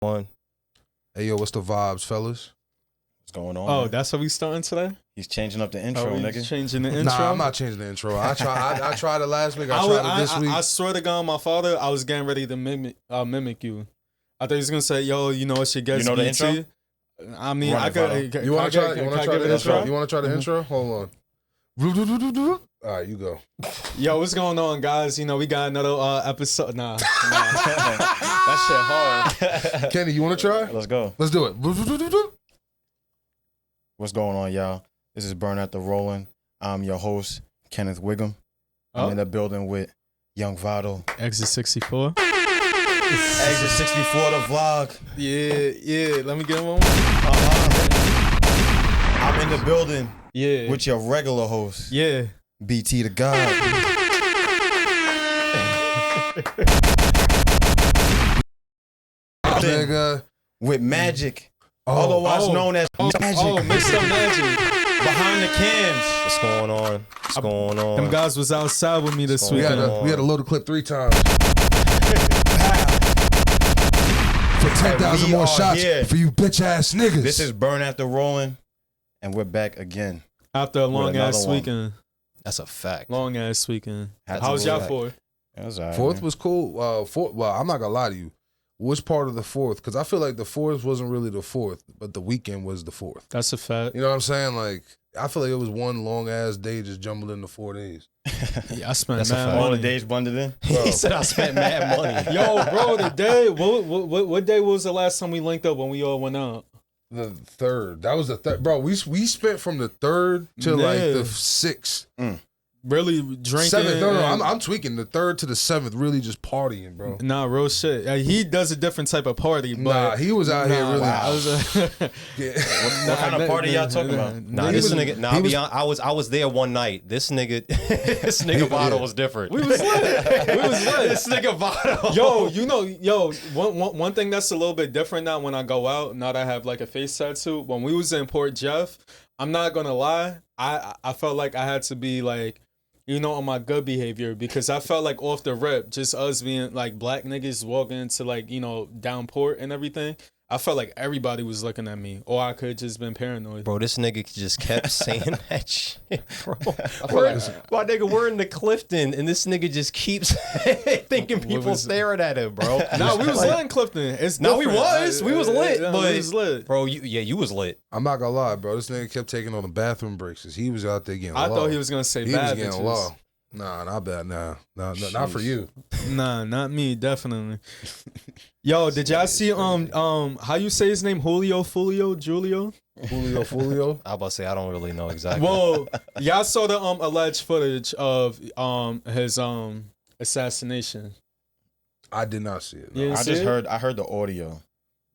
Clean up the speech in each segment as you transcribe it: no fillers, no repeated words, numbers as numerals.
on. Hey, yo, what's the vibes, fellas? What's going on? Oh, man? that's what we starting today? He's changing up the intro, nigga. Changing the intro? Nah, I'm not changing the intro. I tried it last week. I tried it this week. I swear to God, my father, I was getting ready to mimic you. I thought he was gonna say, "Yo, you know, it's your guest." You know the intro? I mean, I could. You want to try? You want to try the intro? You want to try the Mhm. intro? Hold on. All right, you go. Yo, what's going on, guys? You know, we got another episode. Nah. That shit hard. Kenny, you want to try? Let's go. Let's do it. What's going on, y'all? This is Burn at the Rolling. I'm your host, Kenneth Wiggum. I'm in the building with Young Vado. Exit 64. Exit 64, the vlog. Yeah. Let me get one. I'm in the building Yeah. with your regular host, Yeah. BT the God. Nigga. With Magic, otherwise known as Magic. Oh, Mr. Magic. Behind the cams. What's going on? What's going on? Them guys was outside with me this We weekend. had to load the clip 3 times. For 10,000 more shots here. for you bitch ass niggas. This is Burn at the Rolling, and we're back again. After a long ass another one. weekend. That's a fact. Long ass weekend. Had to How was do y'all that. for? It was all right, Fourth man. was cool. Well, I'm not gonna lie to you. Which part of the fourth? Because I feel like the fourth wasn't really the fourth, but the weekend was the fourth. That's a fact. You know what I'm saying? Like, I feel like it was one long ass day just jumbled into 4 days. Yeah, I spent That's a mad fact. All the money. days blended in. He said I spent mad money. Yo, bro, the day. What day was the last time we linked up when we all went out? The third. That was the third. Bro, we spent from the 3rd to like Yeah. the 6th. Really drinking. 7th. No, and- I'm tweaking. The 3rd to the 7th, really just partying, bro. Nah, real shit. He does a different type of party, but Nah, he was out here really. I was Yeah. What kind of party y'all talking about? Nah, this nigga. Nah, I'll be honest, I was there one night. This nigga, this nigga bottle was different. we was lit. This nigga bottle. One thing that's a little bit different now when I go out. Now that I have like a face tattoo. When we was in Port Jeff, I'm not gonna lie. I felt like I had to be like, you know, on my good behavior because I felt like off the rip, just us being like black niggas walking into like, you know, down port and everything. I felt like everybody was looking at me, or I could have just been paranoid. Bro, this nigga just kept saying that shit, bro. like My nigga, we're in the Clifton, and this nigga just keeps thinking people staring at him, bro. No, we was lit in Clifton. It's No, we different. was. We was lit, Yeah, but we was lit. bro, you was lit. I'm not gonna lie, bro. This nigga kept taking on the bathroom breaks. 'Cause he was out there getting I low. thought he was gonna say He bad was getting bitches. low. Nah, not bad. Nah, not for you. Nah, not me, definitely. Yo, did y'all see how you say his name? Julio Julio? Julio. I was about to say I don't really know exactly. Well, y'all saw the alleged footage of his assassination. I did not see it. No. Yeah. I see just it? heard. I heard the audio.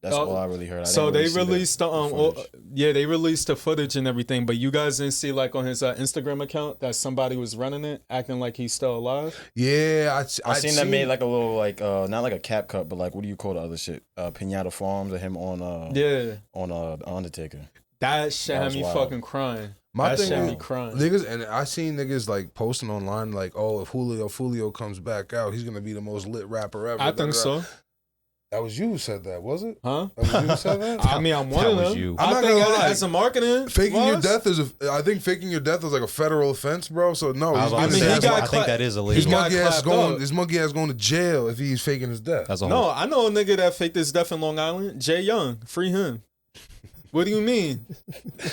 That's all I really heard. I So didn't really they see the released footage. they released the footage and everything, but you guys didn't see like on his Instagram account that somebody was running it, acting like he's still alive. Yeah, I seen that made like a little like not like a cap cut, but like what do you call the other shit? Pinata Farms or him on Yeah, on Undertaker. that shit That had was me wild. fucking crying. My That thing shit had is, me crying. niggas, and I seen niggas like posting online like, oh, if Julio comes back out, he's gonna be the most lit rapper ever. I think so. That was you who said that, was it? Huh? That was you who said that? I mean, I'm one That of was them. you. I'm I not think gonna lie. as a marketing, Faking your was- death I think faking your death is like a federal offense, bro. So no, I he's was about getting to his say, he ass got I think that is his illegal. got monkey ass clapped up. his monkey ass going to jail if he's faking his death. As a No, whole. I know a nigga that faked his death in Long Island. Jay Young, free him. What do you mean?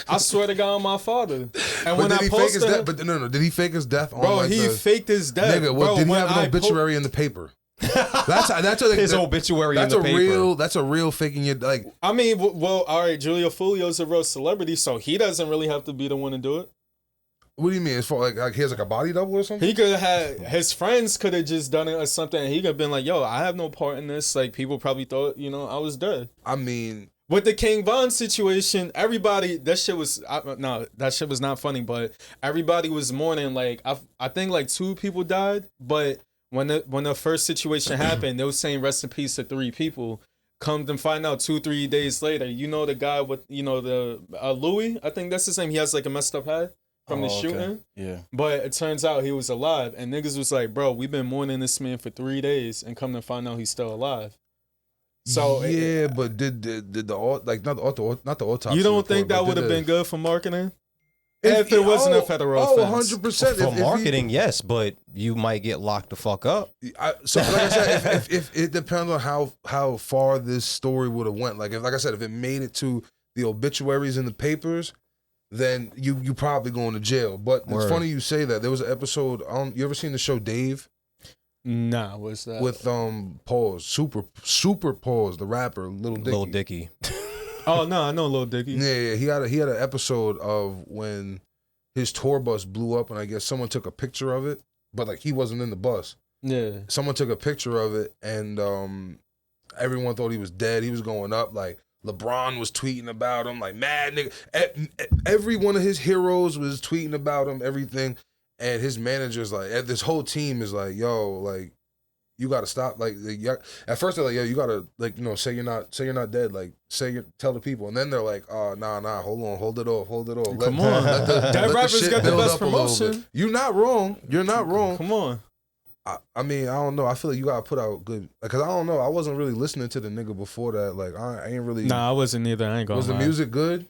I swear to God, on my father. And But when did I he fake his posted, death? But no, did he fake his death on bro, like he the faked his death. nigga? What Bro, did he when have an I obituary in the paper? That's a, His obituary That's in the a paper. That's a real faking your like. I mean, well, all right, Julio Fulio's a real celebrity, so he doesn't really have to be the one to do it. What do you mean? As far like he has like a body double or something? He could have had his friends could have just done it or something. And he could have been like, "Yo, I have no part in this." Like people probably thought, you know, I was dead. I mean, With the King Von situation, everybody that shit was not funny, but everybody was mourning. Like I think like 2 people died, but when the first situation happened, they were saying rest in peace to 3 people. Come to find out 2-3 days later, you know the guy with the Louis, I think that's his name. He has like a messed up head from the shooting. Yeah. But it turns out he was alive, and niggas was like, bro, we've been mourning this man for 3 days, and come to find out he's still alive. So yeah, but did the like not the autopsy? you don't report, think but that would have did been good for marketing? If it wasn't a federal offense. 100%. For marketing, yes, but you might get locked the fuck up. So like I said, if it depends on how far this story would have went. Like I said, if it made it to the obituaries in the papers, then you probably going to jail. But it's funny you say that. There was an episode. You ever seen the show Dave? Nah, what's that? With Pause, super Pause, the rapper, Lil Dicky. Oh no, I know Lil Dicky. Yeah, he had an episode of when his tour bus blew up, and I guess someone took a picture of it, but like he wasn't in the bus. Yeah, someone took a picture of it, and everyone thought he was dead. He was going up. Like LeBron was tweeting about him, like mad nigga. Every one of his heroes was tweeting about him, everything. And his manager's like, this whole team is like, yo, like, you gotta stop. Like, at first they're like, yo, you gotta, like, say you're not dead. Like, tell the people. And then they're like, nah, hold it off. Come on, that rapper's got the best promotion. You're not wrong. Come on. I mean, I don't know. I feel like you gotta put out good, because I don't know. I wasn't really listening to the nigga before that. Like, I ain't really. Nah, I wasn't either. I ain't gonna. Was the music good?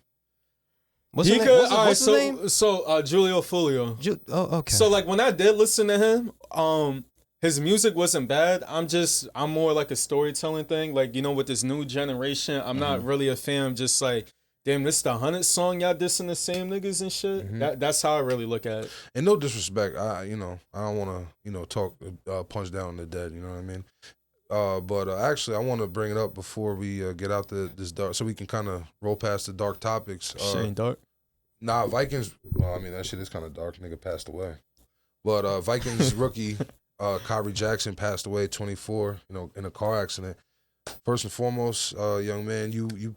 What's his name? So Giulio Fulio. Okay. So like when I did listen to him, his music wasn't bad. I'm more like a storytelling thing. Like, with this new generation, I'm not really a fan of just like, damn, this the 100th song y'all dissing the same niggas and shit. That's how I really look at it. And no disrespect, I don't want to talk punch down the dead. You know what I mean? But actually, I want to bring it up before we get out this dark, so we can kind of roll past the dark topics. Shit ain't dark. Nah, Vikings. Well, I mean, that shit is kind of dark. Nigga passed away. But Vikings rookie Kyrie Jackson passed away, 24. In a car accident. First and foremost, young man, you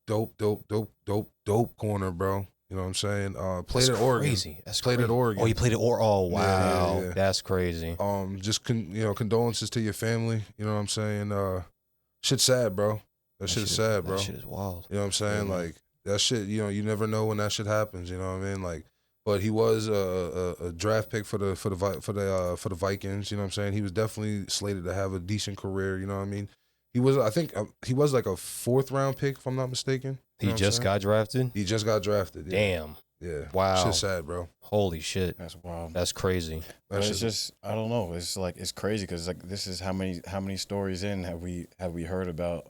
dope corner, bro. You know what I'm saying? Played at Oregon. Crazy. That's played crazy. at Oregon. Oh, you played at Oregon. Oh, wow. Yeah. That's crazy. Just condolences to your family. You know what I'm saying? Shit's sad, bro. That shit is sad, bro. That shit is wild. You know what I'm saying? Yeah. Like that shit. You never know when that shit happens. You know what I mean? Like, but he was a draft pick for the Vikings. You know what I'm saying? He was definitely slated to have a decent career. You know what I mean? I think he was like a 4th round pick, if I'm not mistaken. He just got drafted? He just got drafted. Yeah. Damn. Yeah. Wow. Shit's sad, bro. Holy shit. That's wild. That's crazy. It's just, I don't know. It's like, it's crazy because like this is how many stories in have we heard about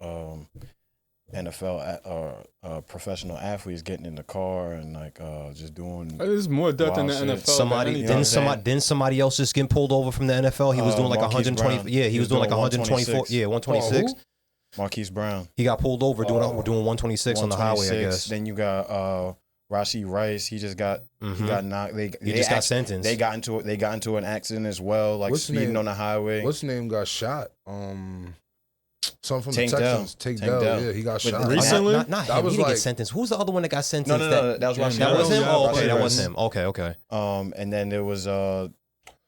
NFL professional athletes getting in the car and like just doing. There's more death in the NFL. Didn't somebody else just get pulled over from the NFL? He was doing like 120. Brown. Yeah, he was doing like 124. Yeah, 126. Marquise Brown. He got pulled over doing 126 on the highway, I guess. Then you got Rashee Rice. He just got he got knocked. He just got sentenced. They got into an accident as well, like speeding on the highway. What's his name got shot? Something from the Texans. Tank Dell. Yeah, he got shot recently. Not him. He didn't get sentenced. Who's the other one that got sentenced? No, that was Rashee. That was him. Oh, okay, that was him. Okay. And then there was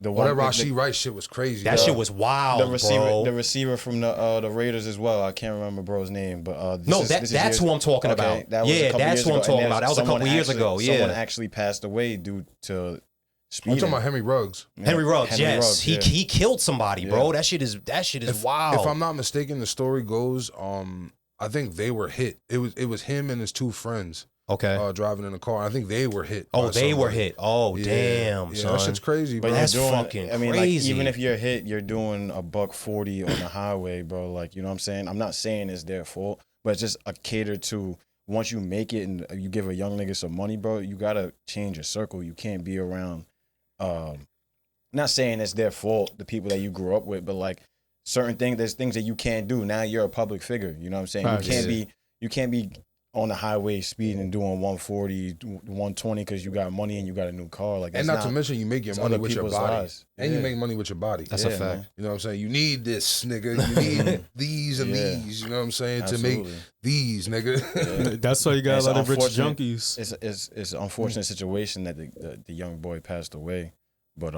the one that Rashee Rice shit was crazy. That shit was wild, the receiver from the Raiders as well. I can't remember bro's name, but that's who I'm talking about. That's who I'm talking about. That was a couple years ago. Yeah, someone actually passed away due to speeding. I'm talking about Henry Ruggs. Henry Ruggs, yes, he killed somebody, bro. That shit is wild. If I'm not mistaken, the story goes, I think they were hit. It was him and his 2 friends. Okay. Driving in a car. I think they were hit. Oh, they were hit. Oh, damn, son. That shit's crazy, bro. But that's fucking crazy. I mean, like, even if you're hit, you're doing $140 on the highway, bro. Like, you know what I'm saying? I'm not saying it's their fault, but it's just a cater to once you make it and you give a young nigga some money, bro, you got to change your circle. You can't be around, not saying it's their fault, the people that you grew up with, but like certain things, there's things that you can't do. Now you're a public figure. You know what I'm saying? You can't be on the highway speeding and doing 140, 120 because you got money and you got a new car. Like, and not to mention you make your money with your body. Lives. And you make money with your body. That's a fact. Man. You know what I'm saying? You need this, nigga. You need these and these. You know what I'm saying? Absolutely. To make these, nigga. That's why you got a lot of rich junkies. It's an unfortunate situation that the young boy passed away, but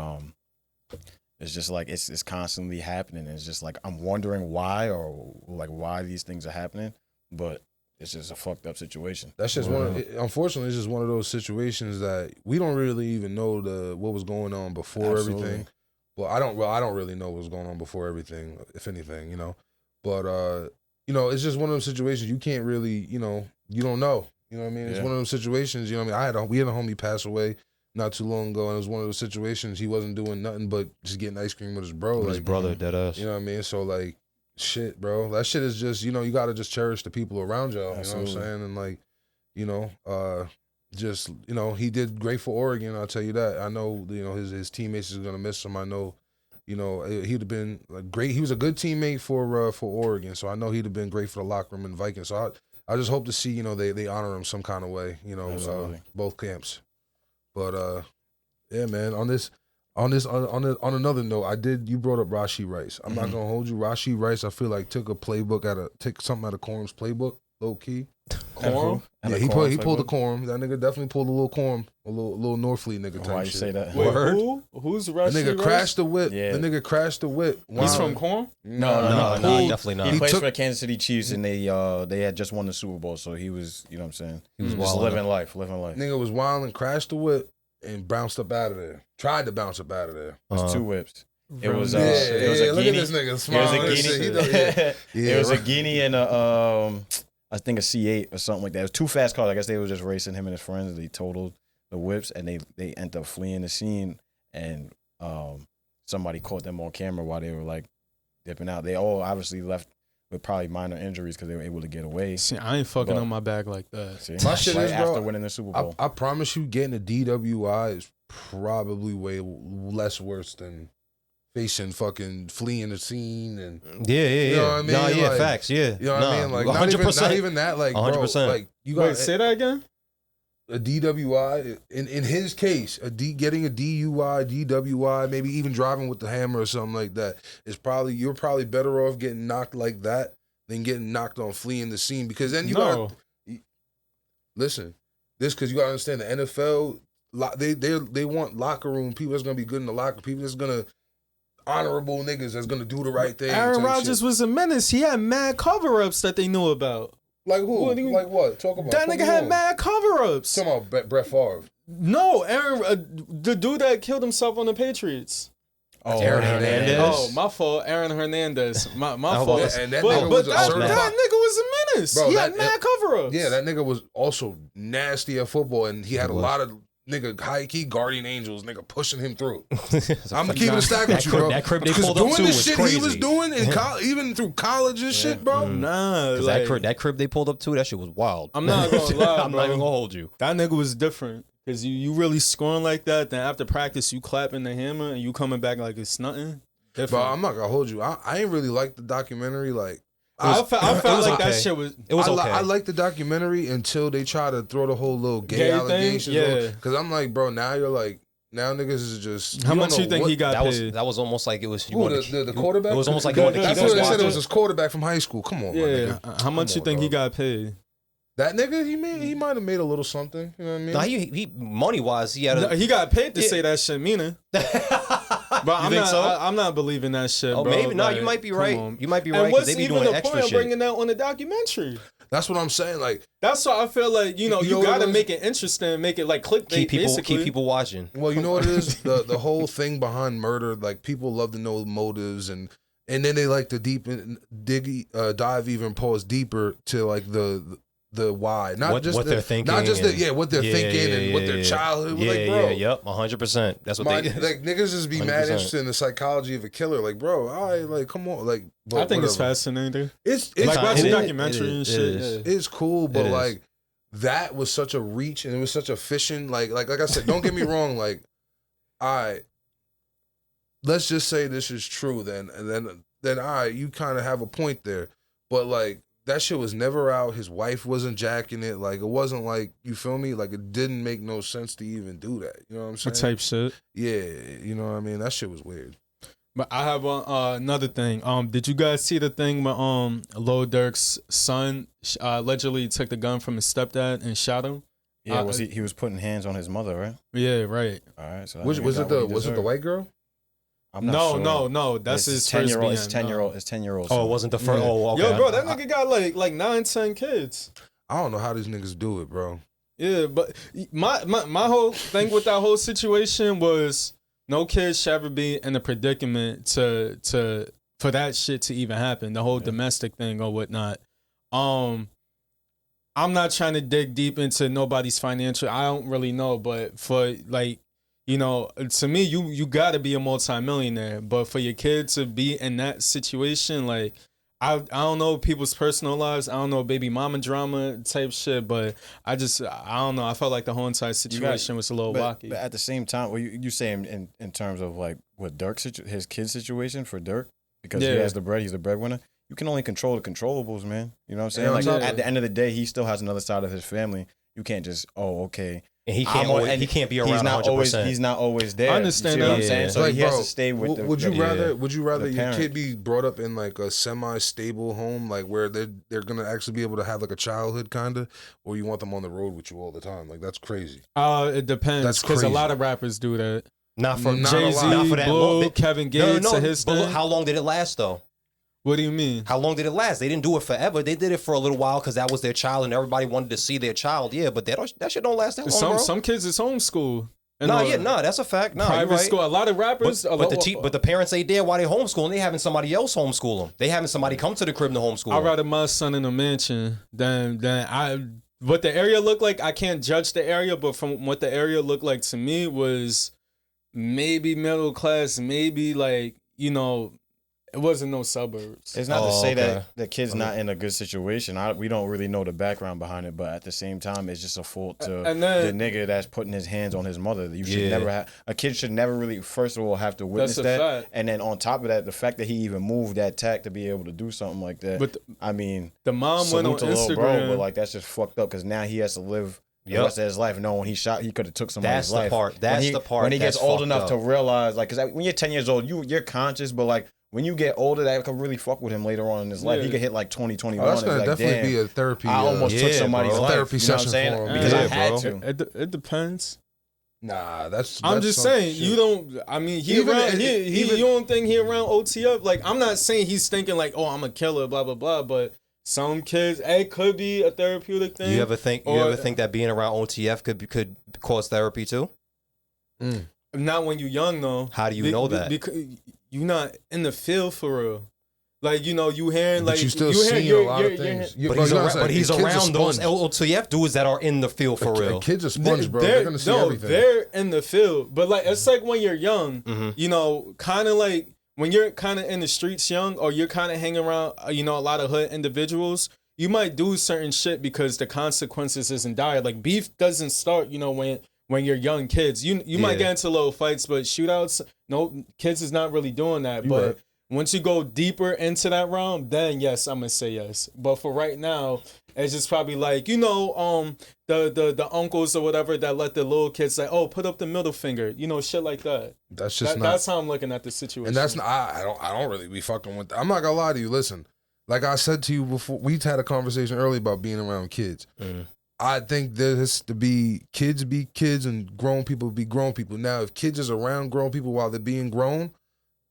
it's just like it's constantly happening. It's just like I'm wondering why or like why these things are happening, but it's just a fucked up situation. That's just unfortunately, it's just one of those situations that we don't really even know what was going on before everything. Well, I don't really know what was going on before everything, if anything, you know. But you know, it's just one of those situations you can't really, you know, you don't know. You know what I mean? It's one of those situations, you know what I mean? We had a homie pass away not too long ago, and it was one of those situations he wasn't doing nothing but just getting ice cream with his bro. With his brother, deadass. You know what I mean? So, like, shit, bro. That shit is just, you know, you got to just cherish the people around y'all. Absolutely. You know what I'm saying? And, like, you know, just, you know, he did great for Oregon, I'll tell you that. I know, you know, his teammates is going to miss him. I know, you know, he'd have been like great. He was a good teammate for Oregon, so I know he'd have been great for the locker room and Vikings. So I just hope to see, you know, they honor him some kind of way, you know, both camps. But yeah, man, on another note, you brought up Rashee Rice. I'm not gonna hold you. Rashee Rice, I feel like took something out of Corum's playbook, low key. Corum? Yeah, he pulled the Corum. That nigga definitely pulled a little Corum, a little Northley nigga type Why you shit. say that? Wait, who's Rashee The nigga Rice? crashed the whip. Yeah. The nigga crashed the whip. He's from Corum? No, definitely not. He plays for the Kansas City Chiefs, and they had just won the Super Bowl, so he was, you know what I'm saying? He was just wilding living up. life. Nigga was wilding, crashed the whip, and bounced up out of there. Tried to bounce up out of there. It was two whips. It was Yeah, it was a look guinea. at this nigga smiling. It was a guinea and I think a C8 or something like that. It was two fast cars. I guess they were just racing him and his friends. They totaled the whips and they ended up fleeing the scene. And somebody caught them on camera while they were like dipping out. They all obviously left with probably minor injuries because they were able to get away. See, I ain't fucking on my bag like that. See? My shit is, bro, after winning the Super Bowl. I promise you, getting a DWI is probably way less worse than facing fucking fleeing the scene and Yeah. You know what I mean? Nah, yeah, Like, facts, yeah. you know what I mean? Like 100%. not even that. Like 100%. bro, like you got Wait, say that again? a DWI in his case, getting a DUI, DWI, maybe even driving with the hammer or something like that is you're probably better off getting knocked like that than getting knocked on fleeing the scene, because then you got listen. This because you got to understand the NFL. They want locker room people that's gonna be good in the locker. People that's gonna honorable niggas that's gonna do the right thing. Aaron Rodgers was a menace. He had mad cover-ups that they knew about. Like who? Like what? Talk about that nigga had mad cover-ups. Come on, Brett Favre. No, the dude that killed himself on the Patriots. Oh, Aaron Hernandez. Oh, my fault, Aaron Hernandez. My fault. Yeah, and that but nigga was a that certified- nigga was a menace. Bro, he had mad cover-ups. Yeah, that nigga was also nasty at football, and he had a lot of nigga high-key guarding angels, nigga pushing him through. I'm keeping a stack with you, bro. That crib they Because pulled up doing to the was shit crazy. he was doing in even through college and shit, bro. Nah, That crib they pulled up to, that shit was wild. I'm not gonna lie, I'm not even gonna hold you. That nigga was different. Cause you really scoring like that, then after practice you clapping the hammer and you coming back like it's nothing. Different. But I'm not gonna hold you. I ain't really like the documentary. Like I felt like okay. that shit was. It was okay. I like the documentary until they try to throw the whole little gay Gay thing? allegations. Yeah. Because I'm like, bro, now niggas is just. How much don't you know think what- he got paid? That was almost like it was. Who, the quarterback? It was almost like you wanted to That's keep what us they said. It watching. was his quarterback from high school. Come on, my Yeah. nigga. How much Come you think on, he dog. got paid? That nigga, he might have made a little something. You know what I mean? Nah, he money wise, he had No, a. he got paid to Yeah. say that shit, meaning. But I'm think not. so? I'm not believing that shit, Oh, bro. maybe no. Like, You might be come right. on. You might be And right because what's they be even doing the extra point of shit. bringing that on the documentary? That's what I'm saying. Like, That's why I feel like you You know you what gotta it is? make it interesting, make it like clickbait. Keep people watching. well, you know what it is? The whole thing behind murder, like people love to know motives and then they like to dive even pause deeper to like the why, not What just they're thinking, not just and- what they're thinking and what their childhood was like, bro. Yep, 100%. That's what they. Like niggas just be mad 100%. interested in the psychology of a killer. Like, bro, all right, like come on, like. But I think it's whatever. fascinating. It's Like It watching is. documentary It and is. shit. It is. Yeah. it's cool, but It is. like that was such a reach and it was such a fishing. Like I said, don't get me wrong. Like, all right, let's just say this is true. Then all right, you kind of have a point there. But like that shit was never out. His wife wasn't jacking it. Like it wasn't like, you feel me? Like it didn't make no sense to even do that. You know what I'm saying? What type shit? Yeah, you know what I mean. That shit was weird. But I have another thing. Did you guys see the thing where Lil Durk's son allegedly took the gun from his stepdad and shot him? Yeah, he was putting hands on his mother, right? Yeah, right. All right. So Was it the white girl? I'm not sure. No. That's his 10-year-old. first It's 10-year-old. It's 10-year-old. Oh, it wasn't the first. Yeah. Oh, okay. Yo, bro, that nigga got like 9, 10 kids. I don't know how these niggas do it, bro. Yeah, but my whole thing with that whole situation was no kid should ever be in a predicament to for that shit to even happen, the whole domestic thing or whatnot. I'm not trying to dig deep into nobody's financial. I don't really know, but for like, you know, to me, you gotta be a multimillionaire. But for your kid to be in that situation, like, I don't know people's personal lives. I don't know baby mama drama type shit, but I don't know. I felt like the whole entire situation was a little wacky. But at the same time, well, you saying in terms of like what Dirk's his kid's situation for Dirk, because he has the bread, he's the breadwinner. You can only control the controllables, man. You know what I'm saying? Like at the end of the day, he still has another side of his family. You can't just okay. And he can't be around. He's not always there. I understand what that. I'm saying? So like, he has to stay with the. Would you rather your parent. kid be brought up in like a semi-stable home, like where they're gonna actually be able to have like a childhood kinda, or you want them on the road with you all the time? Like that's crazy. It depends, because a lot of rappers do that. Not for Jay-Z, not for that long. Blue, Kevin Gates, to his but thing. look, how long did it last though? What do you mean? How long did it last? They didn't do it forever. They did it for a little while because that was their child and everybody wanted to see their child. Yeah, but that shit don't last that long, bro. Some kids is homeschool. That's a fact. No, private you're right. school. A lot of rappers. But the parents ain't there while they homeschooling. They having somebody else homeschool them. They having somebody come to the crib to homeschool I'd them. rather my son in a mansion than what the area looked like. I can't judge the area, but from what the area looked like to me was maybe middle class, maybe like, you know, it wasn't no suburbs. It's not to say that the kid's not in a good situation. We don't really know the background behind it, but at the same time, it's just a fault to the nigga that's putting his hands on his mother. You should never have a kid should never really, first of all, have to witness that, fact. and then on top of that, the fact that he even moved that tack to be able to do something like that. But I mean, the mom went on salute to little Instagram, bro, but like that's just fucked up because now he has to live the rest of his life. No, when he shot, he could have took somebody's life. That's the part. When he gets old enough to realize, like, because when you're 10 years old, you're conscious, but like. When you get older, that could really fuck with him later on in his life. He could hit like 20, 21. That's gonna like, definitely be a therapy. I almost took somebody's life. Therapy session you know what I'm saying? for him. Because I had to. It depends. Nah, that's. I'm just saying shit. you don't. I mean, you don't think he around OTF? Like, I'm not saying he's thinking like, oh, I'm a killer, blah blah blah. But some kids, it could be a therapeutic thing. You ever think that being around OTF could cause therapy too? Not when you're young though. How do you know that? Because you're not in the field for real. Like, you know, you hearing like you still see a lot of things. But he's around those OTF dudes that are in the field for real. Kids are sponge, bro. They're gonna see everything. They're in the field, but like it's like when you're young, you know, kind of like when you're kind of in the streets young, or you're kind of hanging around, you know, a lot of hood individuals. You might do certain shit because the consequences isn't dire. Like beef doesn't start, you know, when you're young kids. You might get into little fights, but shootouts, no, kids is not really doing that. But once you go deeper into that realm, then yes, I'm gonna say yes. But for right now, it's just probably like, you know, the uncles or whatever that let the little kids say, oh, put up the middle finger, you know, shit like that. That's just that's how I'm looking at the situation. And that's not, I don't really be fucking with that. I'm not gonna lie to you. Listen, like I said to you before, we had a conversation earlier about being around kids. I think there has to be kids and grown people be grown people. Now, if kids is around grown people while they're being grown,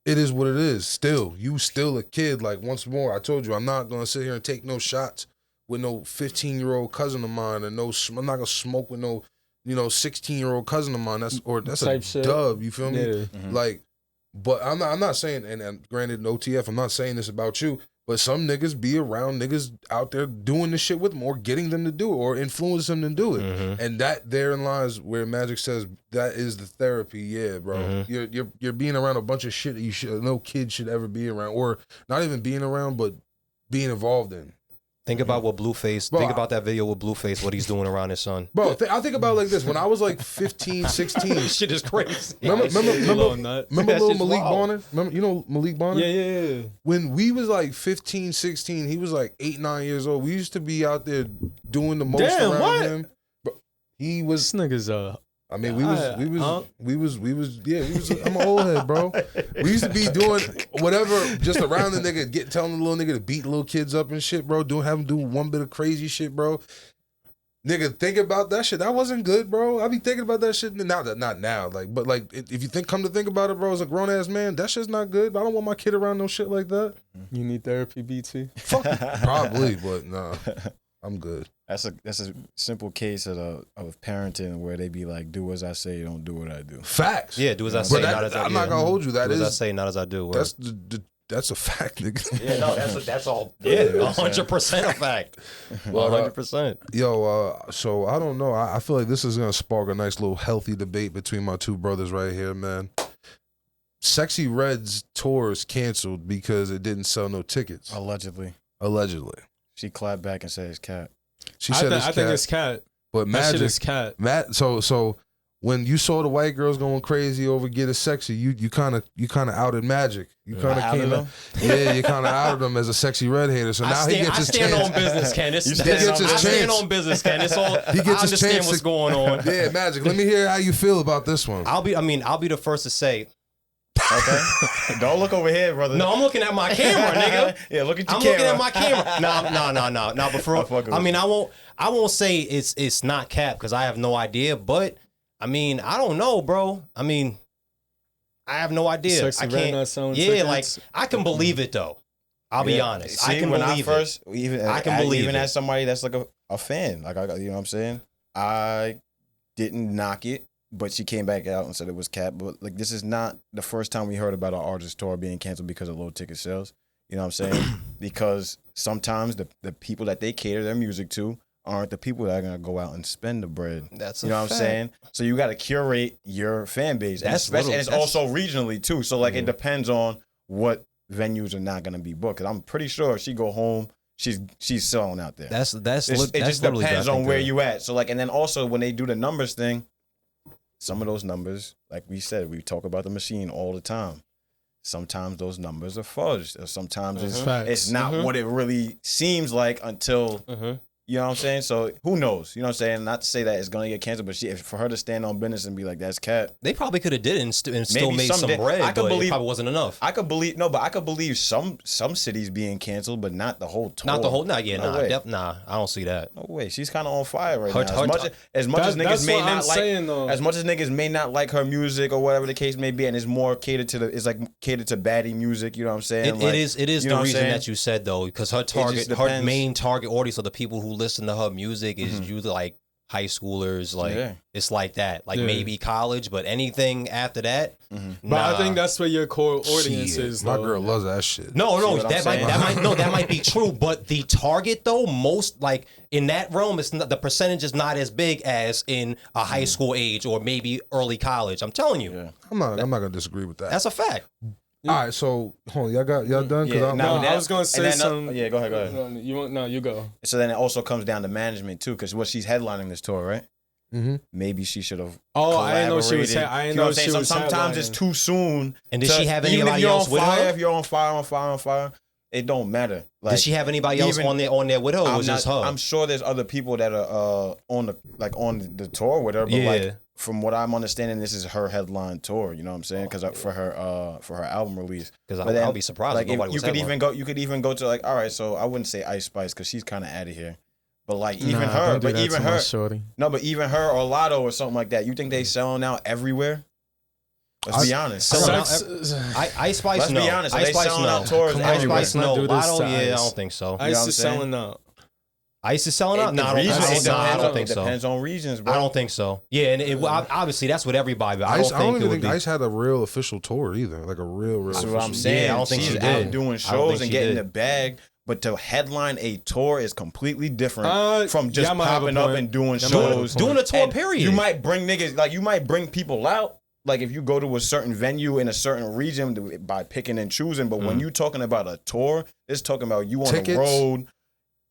it is what it is. Still, you still a kid. Like, once more, I told you, I'm not going to sit here and take no shots with no 15-year-old cousin of mine, and I'm not going to smoke with no, 16-year-old cousin of mine. That's a shit. dub, you feel me? Yeah. Like, but I'm not saying, and granted, no TF, I'm not saying this about you, but some niggas be around niggas out there doing this shit with them, or getting them to do it, or influence them to do it. And that therein lies where Magic says that is the therapy. Yeah, bro. You're being around a bunch of shit that no kid should ever be around, or not even being around, but being involved in. Think about what Blueface, think about that video with Blueface, what he's doing around his son. Bro, I think about it like this. When I was like 15, 16. This shit is crazy. Remember little Malik Bonner? Remember, you know Malik Bonner? Yeah. When we was like 15, 16, he was like 8, 9 years old. We used to be out there doing the most around him. Bro, he was... This nigga's I mean, we was. I'm an old head, bro. We used to be doing whatever just around the nigga, telling the little nigga to beat little kids up and shit, bro. Have him do one bit of crazy shit, bro. Nigga, think about that shit. That wasn't good, bro. I be thinking about that shit now. Not now, like, but like, if you come to think about it, bro, as a grown ass man, that shit's not good. I don't want my kid around no shit like that. You need therapy, BT? Fuck, probably, but nah, I'm good. That's a simple case of parenting where they be like, do as I say, don't do what I do. Facts. Yeah, do as I say, not as I do. I'm not gonna hold you. That do is as I say, not as I do. That's the That's a fact, nigga. Yeah, no, that's all. Yeah, 100% a fact. 100%. Yo, so I don't know. I feel like this is gonna spark a nice little healthy debate between my two brothers right here, man. Sexy Red's tour is canceled because it didn't sell no tickets. Allegedly. She clapped back and said it's cat. She said I think it's cat. But That shit Magic, is cat. So when you saw the white girls going crazy over Get It Sexy, you kind of outed Magic. You kind of came out. Yeah, you kind of outed him as a Sexy Red hater. So now he gets his chance. I stand on business, Ken. I stand on business, Ken. It's all. He gets I his understand chance what's to- going on. Yeah, Magic. Let me hear how you feel about this one. I'll be the first to say. Okay. Don't look over here, brother. No, I'm looking at my camera, nigga. Yeah, look at your I'm camera. looking at my camera. No. But for real, I mean, I won't say it's not cap because I have no idea. But I mean, I don't know, bro. I mean, I have no idea. Sexy I Red can't. not selling Yeah, tickets? like I can believe it though. I'll be honest. See, I can when believe I first, it. Even I can believe even it. as somebody that's like a fan, like you know what I'm saying. I didn't knock it, but she came back out and said it was cap. But like, this is not the first time we heard about an artist tour being canceled because of low ticket sales. You know what I'm saying? Because sometimes the people that they cater their music to aren't the people that are gonna go out and spend the bread. That's you know what I'm saying. So you got to curate your fan base, and it's also regionally too. So like, it depends on what venues are not gonna be booked. Cause I'm pretty sure if she go home, she's selling out there. It Just depends on where you at. So like, and then also when they do the numbers thing, some of those numbers, like we said, we talk about the machine all the time. Sometimes those numbers are fudged, or sometimes it's not what it really seems like until you know what I'm saying. So who knows? You know what I'm saying? Not to say that it's gonna get canceled, but for her to stand on business and be like, "That's cat," they probably could have did it and still Maybe made some did. bread, I could but believe- it probably wasn't enough. I could believe some cities being canceled, but not the whole tour. Not the whole. I don't see that. No way. She's kind of on fire right Her- now. her- As much as That's niggas may what I'm not like, saying, though. as much as niggas may not like her music or whatever the case may be, and it's more catered to catered to baddie music. You know what I'm saying? It is you know the what I'm reason saying? that you said though, because her main target audience of the people who listen to her music is usually like high schoolers, like it's like that, like maybe college, but anything after that, But I think that's what your core audience Shit, is. my though. girl loves that shit. No, what I'm saying? that might be true, but the target though, most like in that realm, it's not, the percentage is not as big as in a high school age or maybe early college. I'm telling you, Yeah. I'm not gonna disagree with that. that's a fact. All right, so hold on, y'all done? Yeah, No, that- I was gonna and say then, something. Yeah, go ahead. You go. So then it also comes down to management too, because she's headlining this tour, right? Mm-hmm. Maybe she should have. Oh, I didn't know she was. collaborated. I You didn't know know what I'm she saying? was. Sometimes it's headlining. too soon. And did she have anybody even if else you're with on fire, her? If you're on fire, it don't matter. Like, Did she have anybody else even- on there with her, or was just her? I'm sure there's other people that are on the tour with her, but Yeah. like from what I'm understanding, this is her headline tour. You know what I'm saying? Because for her album release. Because But then, I'll be surprised Like if nobody you was could headlining. you could even go to like, all right, so I wouldn't say Ice Spice because she's kind of out of here. But like even Nah, her, don't do but that even to my her, shorty. no, but even her or Lotto or something like that. You think they selling out everywhere? Let's be honest. Selling out Sex- Ice Spice, Let's no. be honest. Are Ice they Spice, selling no. out tours Come on, Ice everywhere? Spice, let's not no. do this Lotto, to yeah, I Ice. don't think so. know what Ice I'm is saying? selling out. Ice is selling out? It No, I don't think so. depends on regions, bro. I don't think so. Yeah, and obviously that's what everybody. But I don't think it would be. Ice had a real official tour either, like a real. That's official what I'm saying. Yeah, I don't think she's she out did. doing I don't shows think and she getting did. the bag. But to headline a tour is completely different from just y'all might have a popping up point. and doing Y'all might have a shows. Doing a tour, And period. You might bring niggas, like you might bring people out. Like if you go to a certain venue in a certain region by picking and choosing. But when you talking about a tour, it's talking about you on Tickets? the road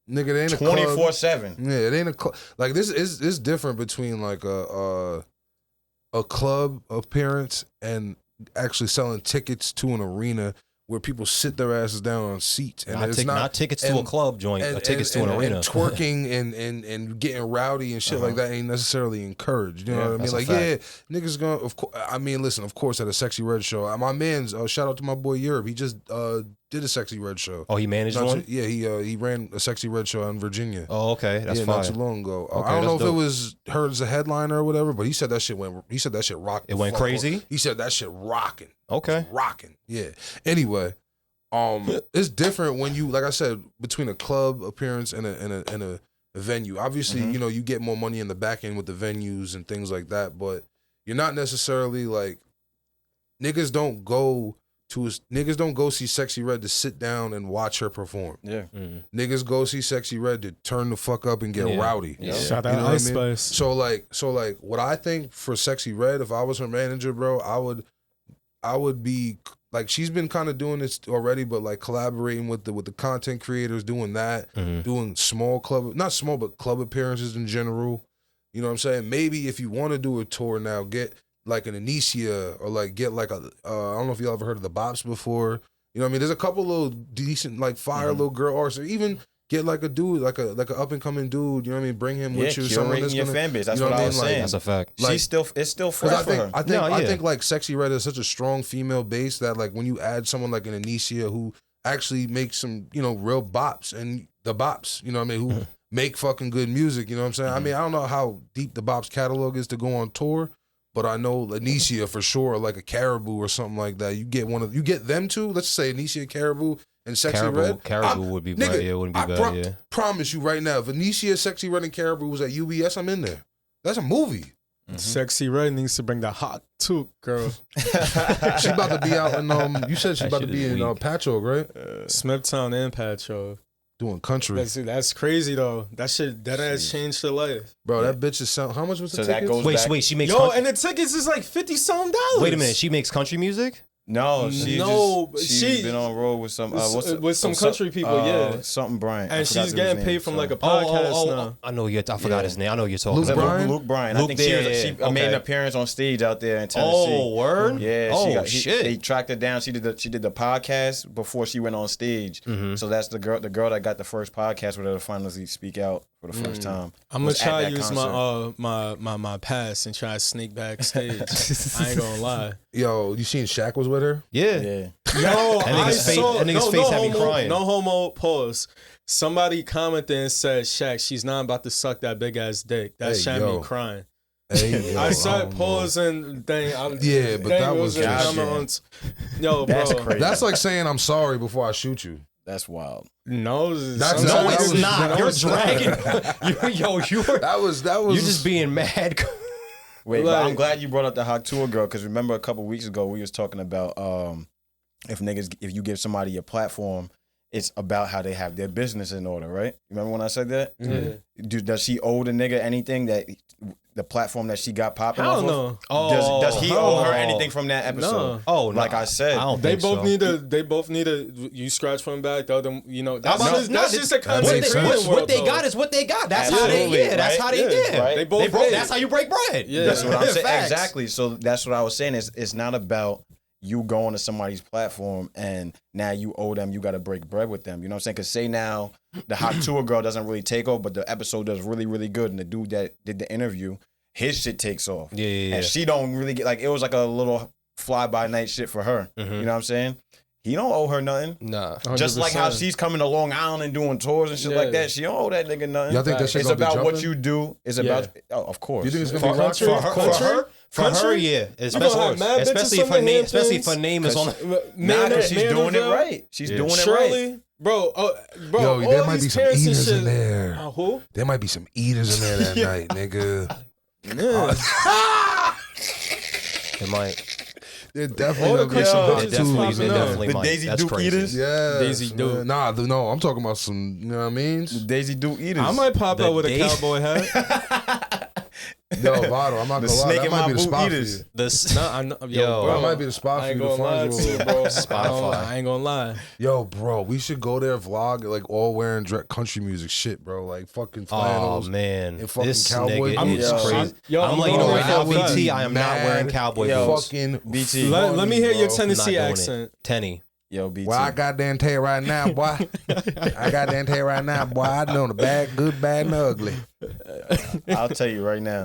Nigga, it ain't a club. 24/7. Yeah, it ain't a club. Like this is different between like a club appearance and actually selling tickets to an arena where people sit their asses down on seats and Not tickets to a club joint, tickets to an arena. And twerking and getting rowdy and shit like that ain't necessarily encouraged. You know what I mean? that's a Like, fact. yeah, niggas gonna. Of course, I mean, listen. Of course, at a Sexy Red show, my man's shout out to my boy Europe. He just did a Sexy Red show. Oh, he managed one? Yeah, he ran a Sexy Red show in Virginia. Oh, okay. That's yeah, fine. not too long ago. Okay, I don't know if that's it dope. was her as a headliner or whatever, but he said that shit went. He said that shit rocked. It went crazy? He said that shit rocking. Okay. Rocking. Yeah. Anyway, it's different when you, like I said, between a club appearance and a venue. Obviously, you know, you get more money in the back end with the venues and things like that, but you're not necessarily like niggas don't go niggas don't go see Sexy Red to sit down and watch her perform. Yeah. Niggas go see Sexy Red to turn the fuck up and get rowdy. Yeah. Shout out Ice Spice. So like what I think for Sexy Red, if I was her manager, bro, I would be like, she's been kind of doing this already, but like collaborating with the content creators, doing that, doing not small, but club appearances in general. You know what I'm saying? Maybe if you want to do a tour now, get like an Anicia or like get like I don't know if y'all ever heard of the Bops before. You know what I mean? There's a couple little decent like fire little girl artists, or even get like a dude, like a up and coming dude. You know what I mean? Bring him with you. Someone that's your fan base. That's what I was saying. That's a fact. Like, it's still fresh for her. I think like Sexy Red is such a strong female base that like when you add someone like an Anicia who actually makes some real bops and the bops, you know what I mean? Who make fucking good music. You know what I'm saying? I mean, I don't know how deep the bops catalog is to go on tour. But I know Anicia for sure, like a Caribou or something like that. You get them two. Let's say Anicia, Caribou, and Sexy Red. Caribou would be bad. Yeah, it wouldn't be bad. Yeah. Promise you right now, if Anicia, Sexy Red, and Caribou was at UBS, I'm in there. That's a movie. Sexy Red needs to bring the hot toque, girl. She about to be out in you said she's about to be in Patchogue, right? Smithtown and Patchogue. Doing country. That's crazy though. That has changed her life. Bro, that bitch is how much was the tickets? That goes Wait, back. wait, she makes and the tickets is like $50-something. Wait a minute, she makes country music? No, she's been on road with some country people, something Bryant, and she's getting paid from like a podcast now. I know I forgot his name. I know you're talking Luke about Bryan. Luke Bryan. I think she made an appearance on stage out there in Tennessee. Oh, word? Yeah. Shit. They tracked her down. She did the podcast before she went on stage. So that's the girl that got the first podcast with her to finally speak out for the first time. I'm gonna try to use my pass and try to sneak backstage. I ain't gonna lie. Yo, you seen Shaq was with her? Yeah. Yo, That nigga's face had me crying. No homo. Pause. Somebody commented and said, "Shaq, she's not about to suck that big ass dick." That had me crying. Hey, yo, I said pause and thing. Yeah, but that was yo, bro. That's crazy. That's like saying I'm sorry before I shoot you. That's wild. No, it's not. You're dragging. That was. You're just being mad. Wait, but I'm glad you brought up the hot tour girl, because remember a couple weeks ago we was talking about if you give somebody a platform, it's about how they have their business in order, right? You remember when I said that? Yeah. Does she owe the nigga anything that the platform that she got popping off of? No. Does he owe her anything from that episode? No. Oh, like I said, they both need to. You scratch one back, the other. That's just a content creating what they got is what they got. That's how they get. Right? That's how they get. Right? They broke. That's how you break bread. Yeah, that's what I'm saying. Exactly. So that's what I was saying. It's not about you going to somebody's platform and now you owe them, you got to break bread with them. You know what I'm saying? Because say now the hot tour girl doesn't really take off, but the episode does really, really good. And the dude that did the interview, his shit takes off. Yeah. And she don't really get, like, it was like a little fly-by-night shit for her. You know what I'm saying? He don't owe her nothing. Nah. 100%. Just like how she's coming to Long Island and doing tours and shit like that. She don't owe that nigga nothing. Y'all think that shit it's about what you do. It's about, of course. You think it's going to be for her, yeah. Especially if her name is on. Because she's doing it right. She's doing it right. Bro, yo, there might be some eaters in there. Who? There might be some eaters in there that night, nigga. It might. There definitely be some hot twos. Definitely the Daisy Duke eaters? Yeah. Daisy Duke. Nah, no, I'm talking about some, you know what I mean? The Daisy Duke eaters. I might pop out with a cowboy hat. Yo, Vado, I'm not gonna lie. That might be the spot for you. That might be the spot for you to find you, bro. Spotify. I ain't gonna lie. Yo, bro, we should go there, vlog, like all wearing country music shit, bro. Like fucking flannels. Oh man, and fucking this cowboy. nigga is crazy. I'm letting you know right now, BT. I am not wearing cowboy boots. Fucking BT. Let me hear your Tennessee accent. Tenny. Yo, BT. Well, I goddamn tell you right now, boy. I goddamn tell you right now, boy. I know the bad, good, bad, and ugly. I'll tell you right now.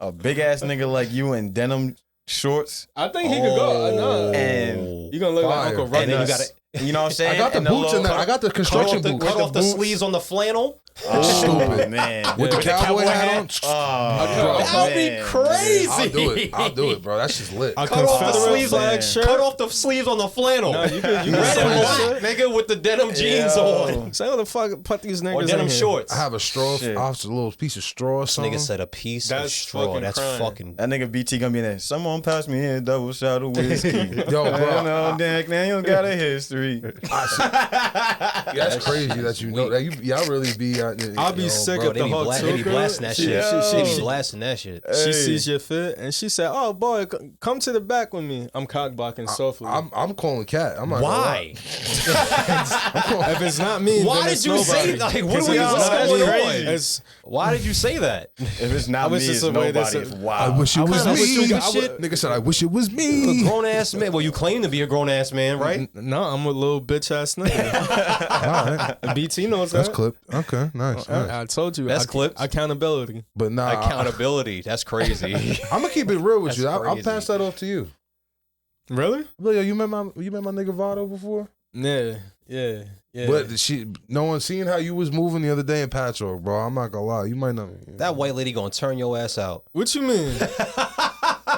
A big ass nigga like you in denim shorts. I think he could go. No. And you gonna look like Uncle Ruckus. You know what I'm saying? I got the And boots in there. I got the construction boots. Cut off the sleeves on the flannel. Oh, Stupid. man. With the cowboy hat on. That'd be crazy. I'll do it, bro. That's just lit. A Cut off the Confederate sleeves, flag shirt. cut off the sleeves on the flannel. No, you Red can and say black, nigga, with the denim jeans on. Say what the fuck put these niggas Or in denim here. shorts. I have a straw, a little piece of straw or something. Nigga said a piece That's of straw. fucking That's crying. fucking. That nigga BT gonna be in there. Someone pass me a double shot of whiskey. Yo, I bro. know Dick Daniel got a history. That's crazy that you know that. Y'all really be out there. I'll be sick Bro, if they the be, Hawk they be took her. blasting that She- shit. she- They she- be blasting that shit. She Hey. sees your fit and she said, "Oh boy, come to the back with me." I'm cockblocking softly. I'm calling Cat. I'm not. Why? If it's not me, Why then did it's you say nobody. like what 'Cause are we it's what's not going me. on? It's- Why did you say that? If it's I not me, wish it's it's a way nobody. that's It's I wild. wish it was kinda wish me. we got shit. Nigga said, I wish it was A me. grown ass man. Well, you claim to be a grown ass man, right? No, I'm a little bitch ass nigga. All right. BT knows That's that. clipped. Okay, nice. I told you. That's clipped. Accountability. But nah, Accountability. That's crazy. I'm gonna keep it real with you. That's I'll crazy. pass that off to you. Really? Yo, you met my nigga Vado before? Yeah. But no one seen how you was moving the other day in Patchwork, bro. I'm not gonna lie. You might not. That white lady gonna turn your ass out. What you mean?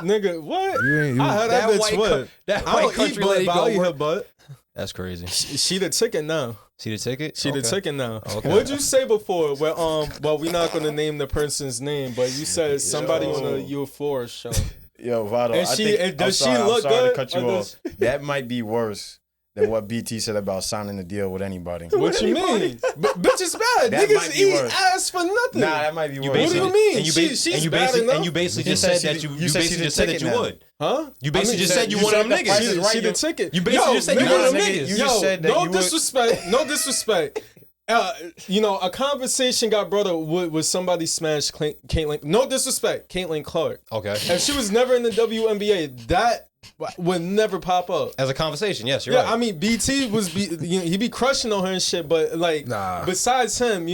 Nigga, what? You ain't. You, I heard that bitch white what? that I white don't eat country butt, lady but I'll eat go her work. butt. That's crazy. She the ticket now. See the ticket? She the ticket now. Okay. What'd you say before? Well, we're not gonna name the person's name, but you said somebody on a U4 show. Yo, Vado, And I she- think, and does I'm sorry, she look I'm sorry good, to cut you or off. That might be worse than what BT said about signing a deal with anybody. What you mean? Bitch is bad. That might Niggas be eat worse. ass for nothing. Nah, that might be worse. What do you mean? And you, She's bad enough. basically You just said said that she- you you said basically she's just a said that ticket you now. would. Huh? You basically just said you you one of them said the niggas. price is right, She the yo. ticket. You basically just said you no, one of them nigga, niggas. you just said that no you would- disrespect. No disrespect. A conversation got brought up with somebody smashed Caitlyn. No disrespect, Caitlyn Clark. Okay. If she was never in the WNBA, that would never pop up. As a conversation, yes, you're Yeah, right. I mean, BT he be crushing on her and shit, but like, Nah. besides him,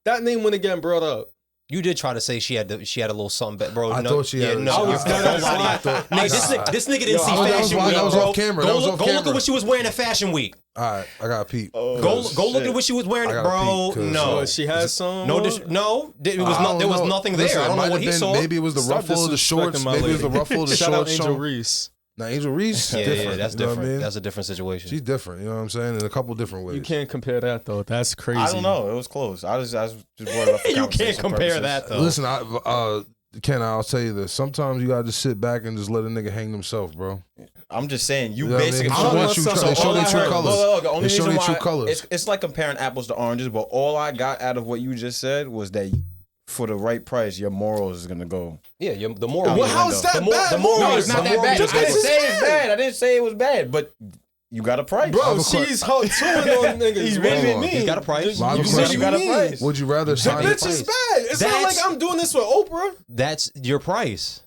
that name wouldn't get brought up. You did try to say she had a little something, bro. I no, thought she had. No, I you're was fucking dead ass lying. lying. Nigga, this nigga didn't see that was Fashion why- Week, that was bro. off camera. That was off Go look camera. at what she was wearing at Fashion Week. All right, I got peep. Go look at what she was wearing, I gotta bro. peek, 'cause- No, Oh, she has some. no, it was I not. don't There was know. nothing Listen, there. I it don't know might what have he been- saw. Maybe it was the Stop ruffle of the shorts. disrespecting my Maybe it was the lady. ruffle of the Shout out shorts. Angel Reese. Now Angel Reese, Yeah, different. that's you know what different. I mean? That's a different situation. She's different. You know what I'm saying? In a couple different ways. You can't compare that though. That's crazy. I don't know. It was close. I just brought it up for You can't conversation compare purposes. that though. Listen, Ken, I'll tell you this. Sometimes you gotta just sit back and just let a nigga hang himself, bro. I'm just saying, you You know what I basically. mean? I don't They know show something. they show All their I true heard- colors. The only They show reason their true why colors. it's like comparing apples to oranges, but all I got out of what you just said was that for the right price, your morals is gonna go. Yeah, the moral. Well, how's that bad? No, it's not that bad. I Just didn't because say it's it's bad. I didn't say it was bad, but you got a price. Bro, I have a she's hot too on niggas. He's What do you really- mean? he's got a price. I have a You question. said You got a mean. price. Would you rather The sign? bitch is bad. It's not like That's- I'm doing this with Oprah. That's your price.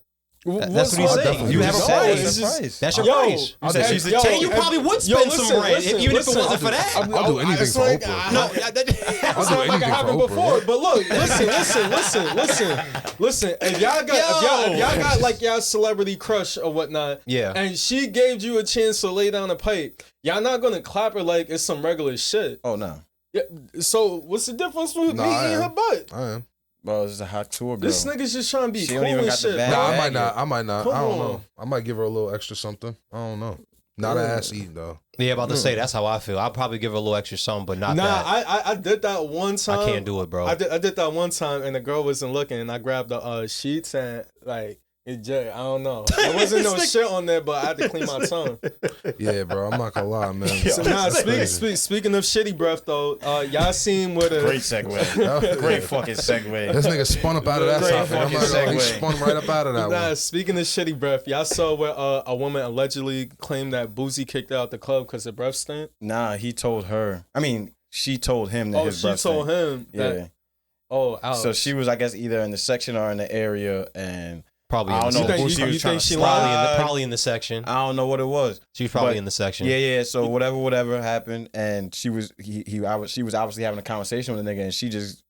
What's That's what he's wrong? saying. You have a No, price. it's just- price. That's your Yo, price. You said she's the yo, ticket. You probably would spend some bread even if it wasn't for that. I'll do anything for Oprah. No, I'll do It's not like anything it happened for Oprah. before. But look, listen. If y'all got like y'all celebrity crush or whatnot, Yeah. and she gave you a chance to lay down a pipe, y'all not gonna clap her like it's some regular shit. Oh no, Yeah, so what's the difference with Nah, me I eating am. her butt? I am. bro, this is a hot tour, girl. This nigga's just trying to be She cool don't even and got the shit. bag. bro. Nah, bag I might not. Come I don't on. know. I might give her a little extra something. I don't know. Not an ass eating though. Yeah, about to say that's how I feel. I'll probably give her a little extra something, but not Nah, that. I did that one time. I can't do it, bro. I did that one time, and the girl wasn't looking, and I grabbed the sheets and like. I don't know. There wasn't no shit on there, but I had to clean my tongue. Yeah, bro. I'm not gonna lie, man. So now, speaking of shitty breath, though, y'all seen what a Great segue. Great fucking segue. This nigga spun up out of that Great topic. I'm not gonna lie, he fucking spun right up out of that Nah, one. speaking of shitty breath, y'all saw where a woman allegedly claimed that Boosie kicked her out the club because her breath stank. Nah, he told her. I mean, she told him that Oh, his she breath told stank. him. Yeah. That, oh, ouch. So she was, I guess, either in the section or in the area, and Probably. I in don't the know. You think- Boosie you was think trying to she slide. Probably in the section. I don't know what it was. She was probably But- in the section. Yeah. So whatever happened, and she was she was obviously having a conversation with the nigga, and she just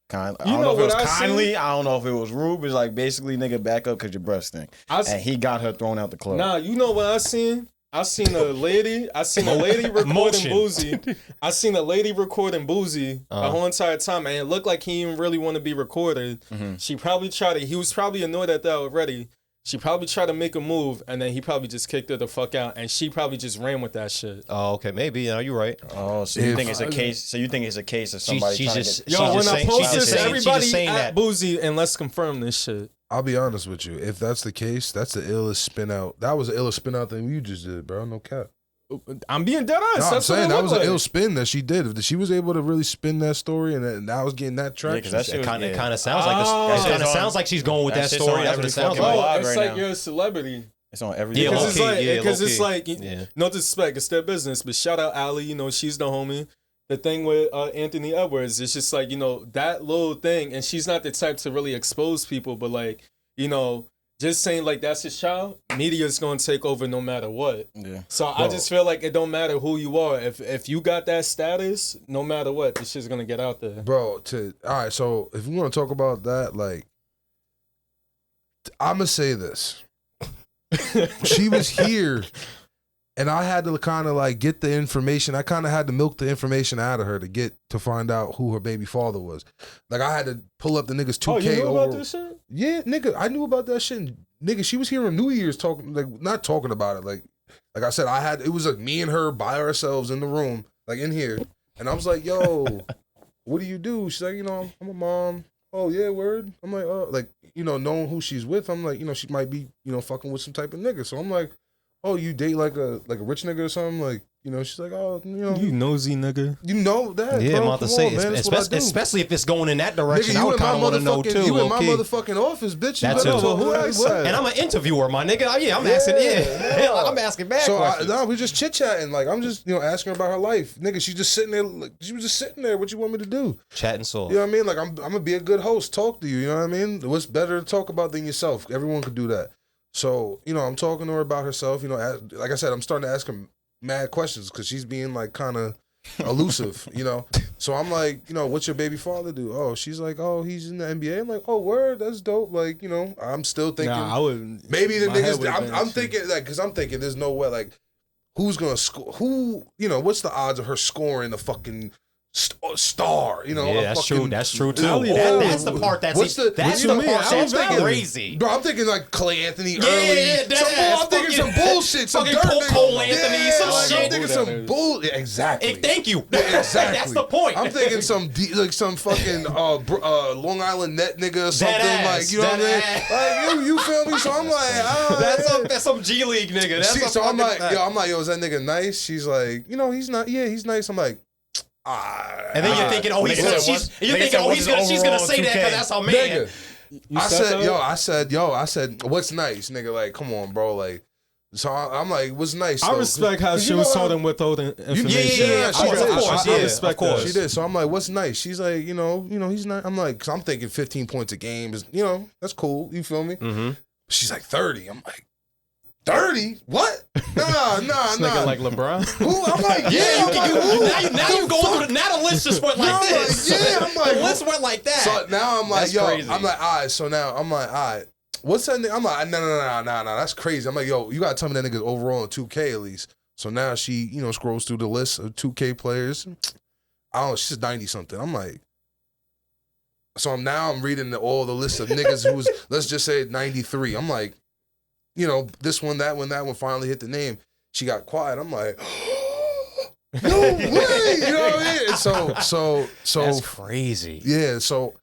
kind. I You don't know know if it was what I kindly. seen? I don't know if it was rude. But it's like basically, nigga, back up because your breath stink. And he got her thrown out the club. Nah, you know what I seen? I seen a lady recording Boozy. I seen a lady recording Boozy the whole entire time, and it looked like he didn't really want to be recorded. Mm-hmm. He was probably annoyed at that already. She probably tried to make a move, and then he probably just kicked her the fuck out, and she probably just ran with that shit. Oh, okay, maybe. You're right. Oh, so you think it's a case? So you think it's a case of somebody she's trying just, to get... Yo, when I post this, everybody saying at that. Boozy, and let's confirm this shit. I'll be honest with you. If that's the case, that's the illest spin out. That was the illest spin out thing you just did, bro. No cap. I'm being dead honest. No, I'm saying that was an ill spin that she did. If she was able to really spin that story, and I was getting that traction. Yeah, it kind of sounds like this. It kind of sounds like she's going with that story. That's what it sounds like. Oh, it's like you're a celebrity. It's on everything. Because it's like, no disrespect, it's their business. But shout out Allie. She's the homie. The thing with Anthony Edwards, it's just like that little thing, and she's not the type to really expose people. But like just saying like that's his child, media's gonna take over no matter what. Yeah. So I just feel like it don't matter who you are. If you got that status, no matter what, this shit's gonna get out there. Bro, all right, so if we want to talk about that, like I'ma say this. She was here and I had to kind of like get the information. I kind of had to milk the information out of her to find out who her baby father was. Like I had to pull up the nigga's 2K. Oh, you knew about this shit? Yeah, nigga, I knew about that shit. Nigga, she was here on New Year's talking, like not talking about it. Like I said, it was like me and her by ourselves in the room, like in here. And I was like, yo, what do you do? She's like, I'm a mom. Oh yeah, word. I'm like, oh, like, knowing who she's with, I'm like, she might be, fucking with some type of nigga. So I'm like, oh, you date like a rich nigga or something? Like, she's like, oh, You nosy nigga. You know that, yeah, bro. I'm about to say, especially if it's going in that direction, I would kind of want to know too. You in my motherfucking office, bitch. That's what? And I'm an interviewer, my nigga. I'm asking, I'm asking back questions. No, we just chit chatting. Like I'm just, asking her about her life, nigga. She just sitting there. Like, she was just sitting there. What you want me to do? Chatting soul. You know what I mean? Like I'm gonna be a good host. Talk to you. You know what I mean? What's better to talk about than yourself? Everyone could do that. So, I'm talking to her about herself. Like I said, I'm starting to ask her mad questions because she's being like kind of elusive, So I'm like, what's your baby father do? Oh, she's like, oh, he's in the NBA. I'm like, oh, word, that's dope. Like, I'm still thinking. Nah, I wouldn't. Maybe the niggas. I'm thinking like, because I'm thinking there's no way like, who's gonna score? What's the odds of her scoring a fucking star, Yeah, that's true. That's true too. That's the part that's crazy. Bro, I'm thinking like Clay Anthony early. I'm thinking some bullshit. Some Cole Anthony, some shit. I'm thinking some bull. Exactly. Thank you. Exactly. That's the point. I'm thinking some fucking Long Island net nigga or something like, you know what I mean? Like you feel me? So I'm like, that's some G League nigga. So I'm like, yo, is that nigga nice? She's like, he's not. Yeah, he's nice. I'm like. And then you're thinking, she's gonna say that because that's her man. I said, what's nice, nigga? Like, come on, bro. Like, so I'm like, what's nice? I respect how she was told him withholding information. Yeah, she did. I respect that. She did. So I'm like, what's nice? She's like, he's not. I'm like, cause I'm thinking 15 points a game is, that's cool. You feel me? Mm-hmm. She's like 30. I'm like. 30? What? Nah. Nigga like LeBron? Who? I'm like, now you going through the list just went like this. I'm like, the list went like that. So now I'm like, that's crazy. I'm like, all right. So now I'm like, all right. What's that nigga? I'm like, no. That's crazy. I'm like, yo, you gotta tell me that nigga's overall in 2K at least. So now she, scrolls through the list of 2K players. I don't know, she's 90 something. I'm like, so I'm reading all the list of niggas who's, let's just say 93. I'm like, this one, that one finally hit the name. She got quiet. I'm like, no way. You know what I mean? So that's crazy. Yeah. So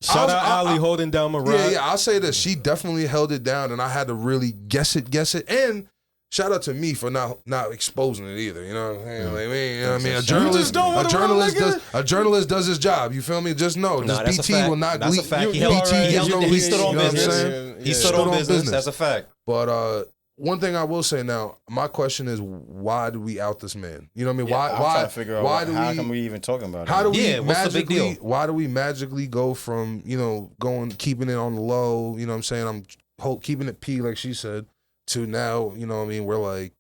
shout out Ali holding down my ride. Yeah. I'll say this. She definitely held it down, and I had to really guess it. And shout out to me for not exposing it either. You know what I'm saying? Like, you know what I mean? A journalist does his job. You feel me? Just know, BT will not leak. BT gives no leaks. He stood on business. He stood on business. That's a fact. But one thing I will say now, my question is, why do we out this man? You know what I mean? I'm trying to figure out how come we even talking about it? How do we what's the big deal? Why do we magically go from keeping it on the low? You know what I'm saying? I'm keeping it P like she said. To now, you know what I mean? We're like,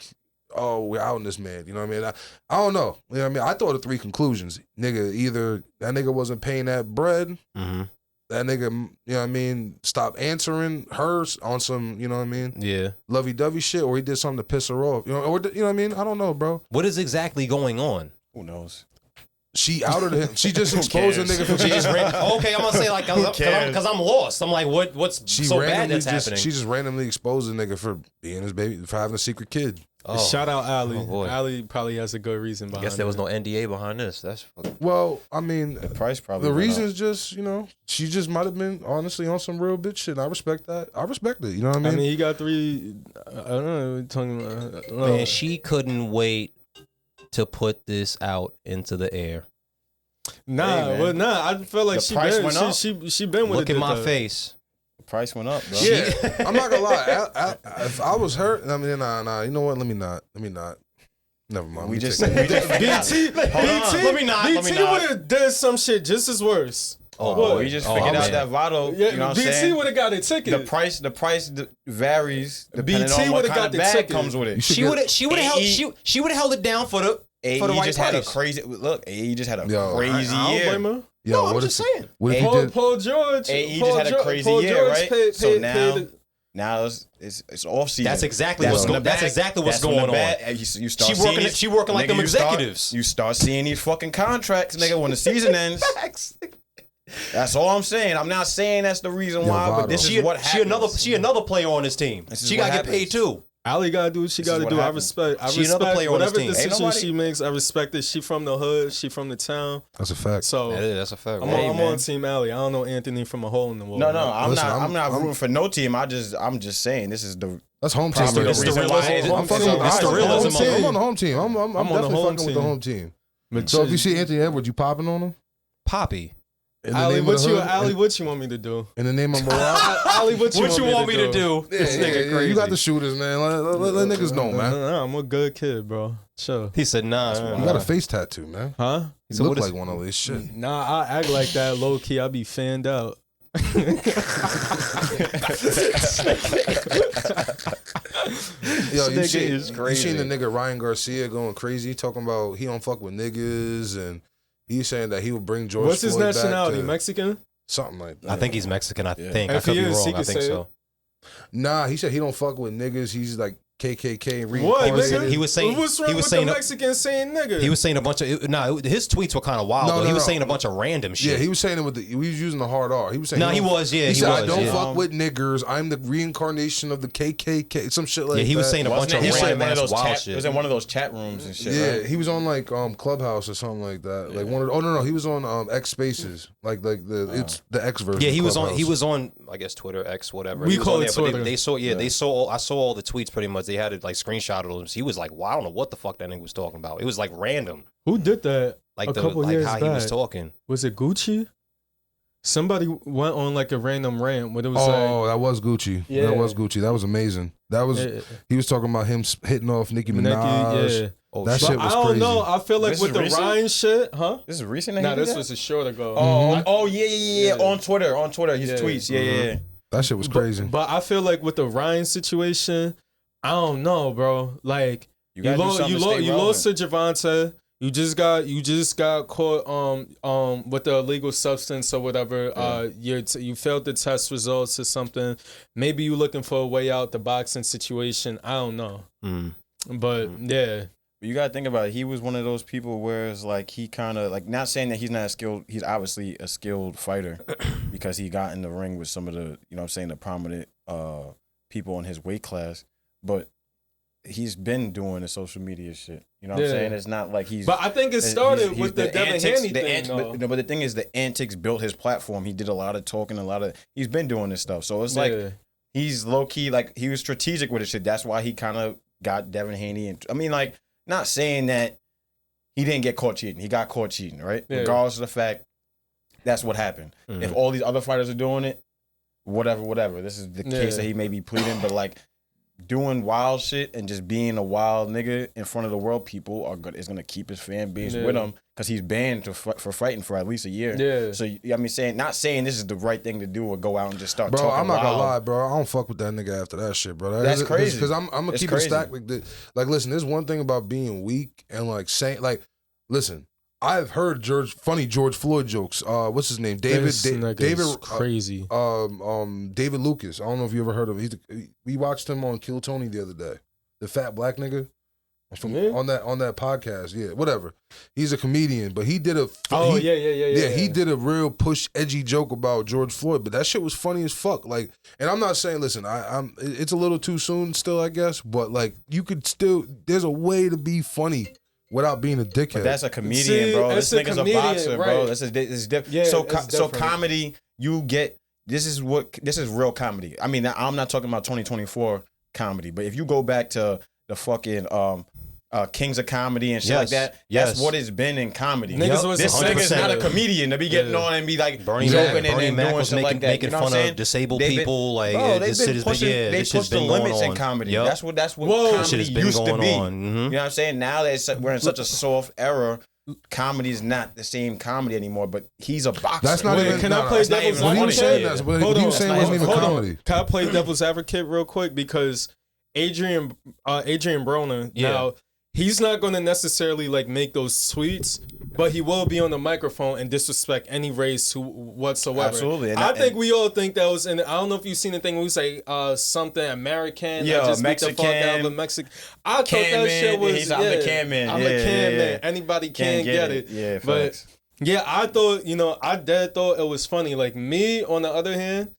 oh, we're out in this man. You know what I mean? I don't know. You know what I mean? I thought of 3 conclusions. Nigga, either that nigga wasn't paying that bread, mm-hmm. that nigga, you know what I mean, stopped answering her on some, you know what I mean, lovey-dovey shit, or he did something to piss her off, you know, or you know what I mean. I don't know, bro. What is exactly going on? Who knows? She outed him. She just exposed a nigga for She just okay, I'm gonna say like because I'm lost. I'm like, what's so bad that's happening? She just randomly exposed a nigga for being his baby, for having a secret kid. Oh. Shout out Ali. Ali probably has a good reason behind it. I guess there was no NDA behind this. That's fucking... Well, I mean, the price probably. The reason is just, you know, she just might have been honestly on some real bitch shit. And I respect that. I respect it. You know what I mean? I mean, he got 3. I don't know. What you're talking about. Man, she couldn't wait to put this out into the air. Nah, I feel like she been with Look it. at my face. Price went up, bro. Yeah, I'm not gonna lie. If I was her, I mean, nah. You know what? Let me not. Never mind. BT. Let me not. BT would have did some shit just as worse. We just figured out that Votto. Yeah, you know what I'm BT saying? would have got a ticket. The price varies depending on what kind of bag comes with it. She would have held it down for the right just price. had a crazy look. AE just had a crazy year. Blame her. Yo, I'm just saying. Paul George. AE just had a crazy year, right? So now it's off season. That's exactly what's going. That's exactly what's going on. You start she working like them executives. You start seeing these fucking contracts, nigga, when the season ends. That's all I'm saying. I'm not saying that's the reason why, but this is what happens. She another player on this team. She gotta get paid too. Ali gotta do what she gotta do. I respect another player on this whatever team. decision she makes. I respect it. She from the hood. She from the town. That's a fact. So that's a fact. I'm on Team Ali. I don't know Anthony from a hole in the wall. No, I'm not rooting for no team. I'm just saying this is the. That's home team. It's the realism. I'm on the home team. I'm definitely fucking with the home team. So if you see Anthony Edwards, you popping on him? Poppy. Ali, what you want me to do? In the name of morale? Ali, what you want me to do? This nigga crazy. You got the shooters, man. Let niggas know, man. Nah, I'm a good kid, bro. Sure. He said, nah. You got a face tattoo, man. Huh? You look like one of these shit. Nah, I act like that low key. I be fanned out. Yo, you seen the nigga Ryan Garcia going crazy, talking about he don't fuck with niggas, and he's saying that he would bring George What's his Floyd nationality? back to Something like that. I think he's Mexican. I think. If I could he be is, wrong. he I can think say so. Nah, he said he don't fuck with niggas. He's like KKK What, reincarnated. nigga? He was saying. What's wrong with the Mexican saying nigga? He was saying a bunch of. His tweets were kind of wild. He was saying a bunch of random shit. Yeah, he was saying it he was using the hard R. He was saying. No, he was. Yeah, he said, was. I don't fuck with niggers. I'm the reincarnation of the KKK. Some shit like that. Yeah, he was saying a bunch of random ass wild shit. He was in one of those chat rooms and shit. Yeah, right? he was on like Clubhouse or something like that. Like one of. Oh no, he was on X Spaces. It's the X version. Yeah, he was on. I guess Twitter, X, whatever. We call it Twitter. They saw. Yeah, they saw. I saw all the tweets pretty much. They had it like screenshotted them. He was like, "Wow, I don't know what the fuck that nigga was talking about." It was like random. Who did that? Like a couple like years how back. he was talking. Was it Gucci? Somebody went on like a random rant, but it was like, that was Gucci. Yeah. That was Gucci. That was amazing. That was he was talking about him hitting off Nicki Minaj. Yeah. Oh, that shit was I don't crazy. know. I feel like This with is the recent? Ryan shit, huh? This is recent. Nah, this was a short ago. Oh, yeah. On Twitter, his tweets. Yeah. That shit was crazy. But I feel like with the Ryan situation, I don't know, bro. Like you lost to Javante. You just got caught with the illegal substance or whatever. Yeah. You failed the test results or something. Maybe you looking for a way out the boxing situation. I don't know. But yeah. You gotta think about it. He was one of those people where it's like he kind of like, not saying that he's not skilled. He's obviously a skilled fighter because he got in the ring with some of the, you know what I'm saying, the prominent people in his weight class. But he's been doing the social media shit. You know what I'm saying? It's not like he's. But I think it started with the Devin Haney thing. But the thing is, the antics built his platform. He did a lot of talking, he's been doing this stuff. So it's like he's low key, like he was strategic with his shit. That's why he kind of got Devin Haney. And I mean, like, not saying that he didn't get caught cheating. He got caught cheating, right? Yeah. Regardless of the fact, that's what happened. If all these other fighters are doing it, whatever. This is the case that he may be pleading, but like doing wild shit and just being a wild nigga in front of the world, people is gonna keep his fan base with him because he's banned for fighting for at least a year. Yeah. So I mean, not saying this is the right thing to do or go out and just start. Bro, talking I'm not wild. gonna lie, bro. I don't fuck with that nigga after that shit, bro. That's crazy. Because I'm gonna keep it stacked like this. Like, listen, there's one thing about being weak and like saying, like, listen, I've heard funny George Floyd jokes. What's his name? David crazy. David Lucas. I don't know if you ever heard of him. We watched him on Kill Tony the other day. The fat black nigga. On that podcast, yeah, whatever. He's a comedian, but he did a he did a real push edgy joke about George Floyd, but that shit was funny as fuck. Like, and I'm not saying, listen, it's a little too soon still, I guess, but like you could still. There's a way to be funny without being a dickhead. But that's a comedian, bro. This nigga's a boxer, right. Bro. This is different. Yeah, so comedy, you get this is real comedy. I mean, I'm not talking about 2024 comedy, but if you go back to the fucking Kings of Comedy and shit like that. That's what it's been in comedy. This nigga's not a comedian to be getting on and be like joking and doing shit like that. Making fun of disabled people. Like this shit has been they push the limits in comedy. That's what comedy used to be. You know what I'm saying? Now that we're in such a soft era, comedy is not the same comedy anymore. But he's a boxer. That's not even. Can I play devil's advocate? What he was saying wasn't even comedy. Can I play devil's advocate real quick because Adrian Broner now. He's not going to necessarily like make those tweets, but he will be on the microphone and disrespect any race whatsoever. Absolutely. I think we all think that was, and I don't know if you've seen the thing where we say something American, just Mexican, beat the fuck out of a Mexican. I thought that shit was, I'm the can man. I'm the can man. Anybody can get it. Yeah, but yeah, I thought, I dead thought it was funny. Like me, on the other hand,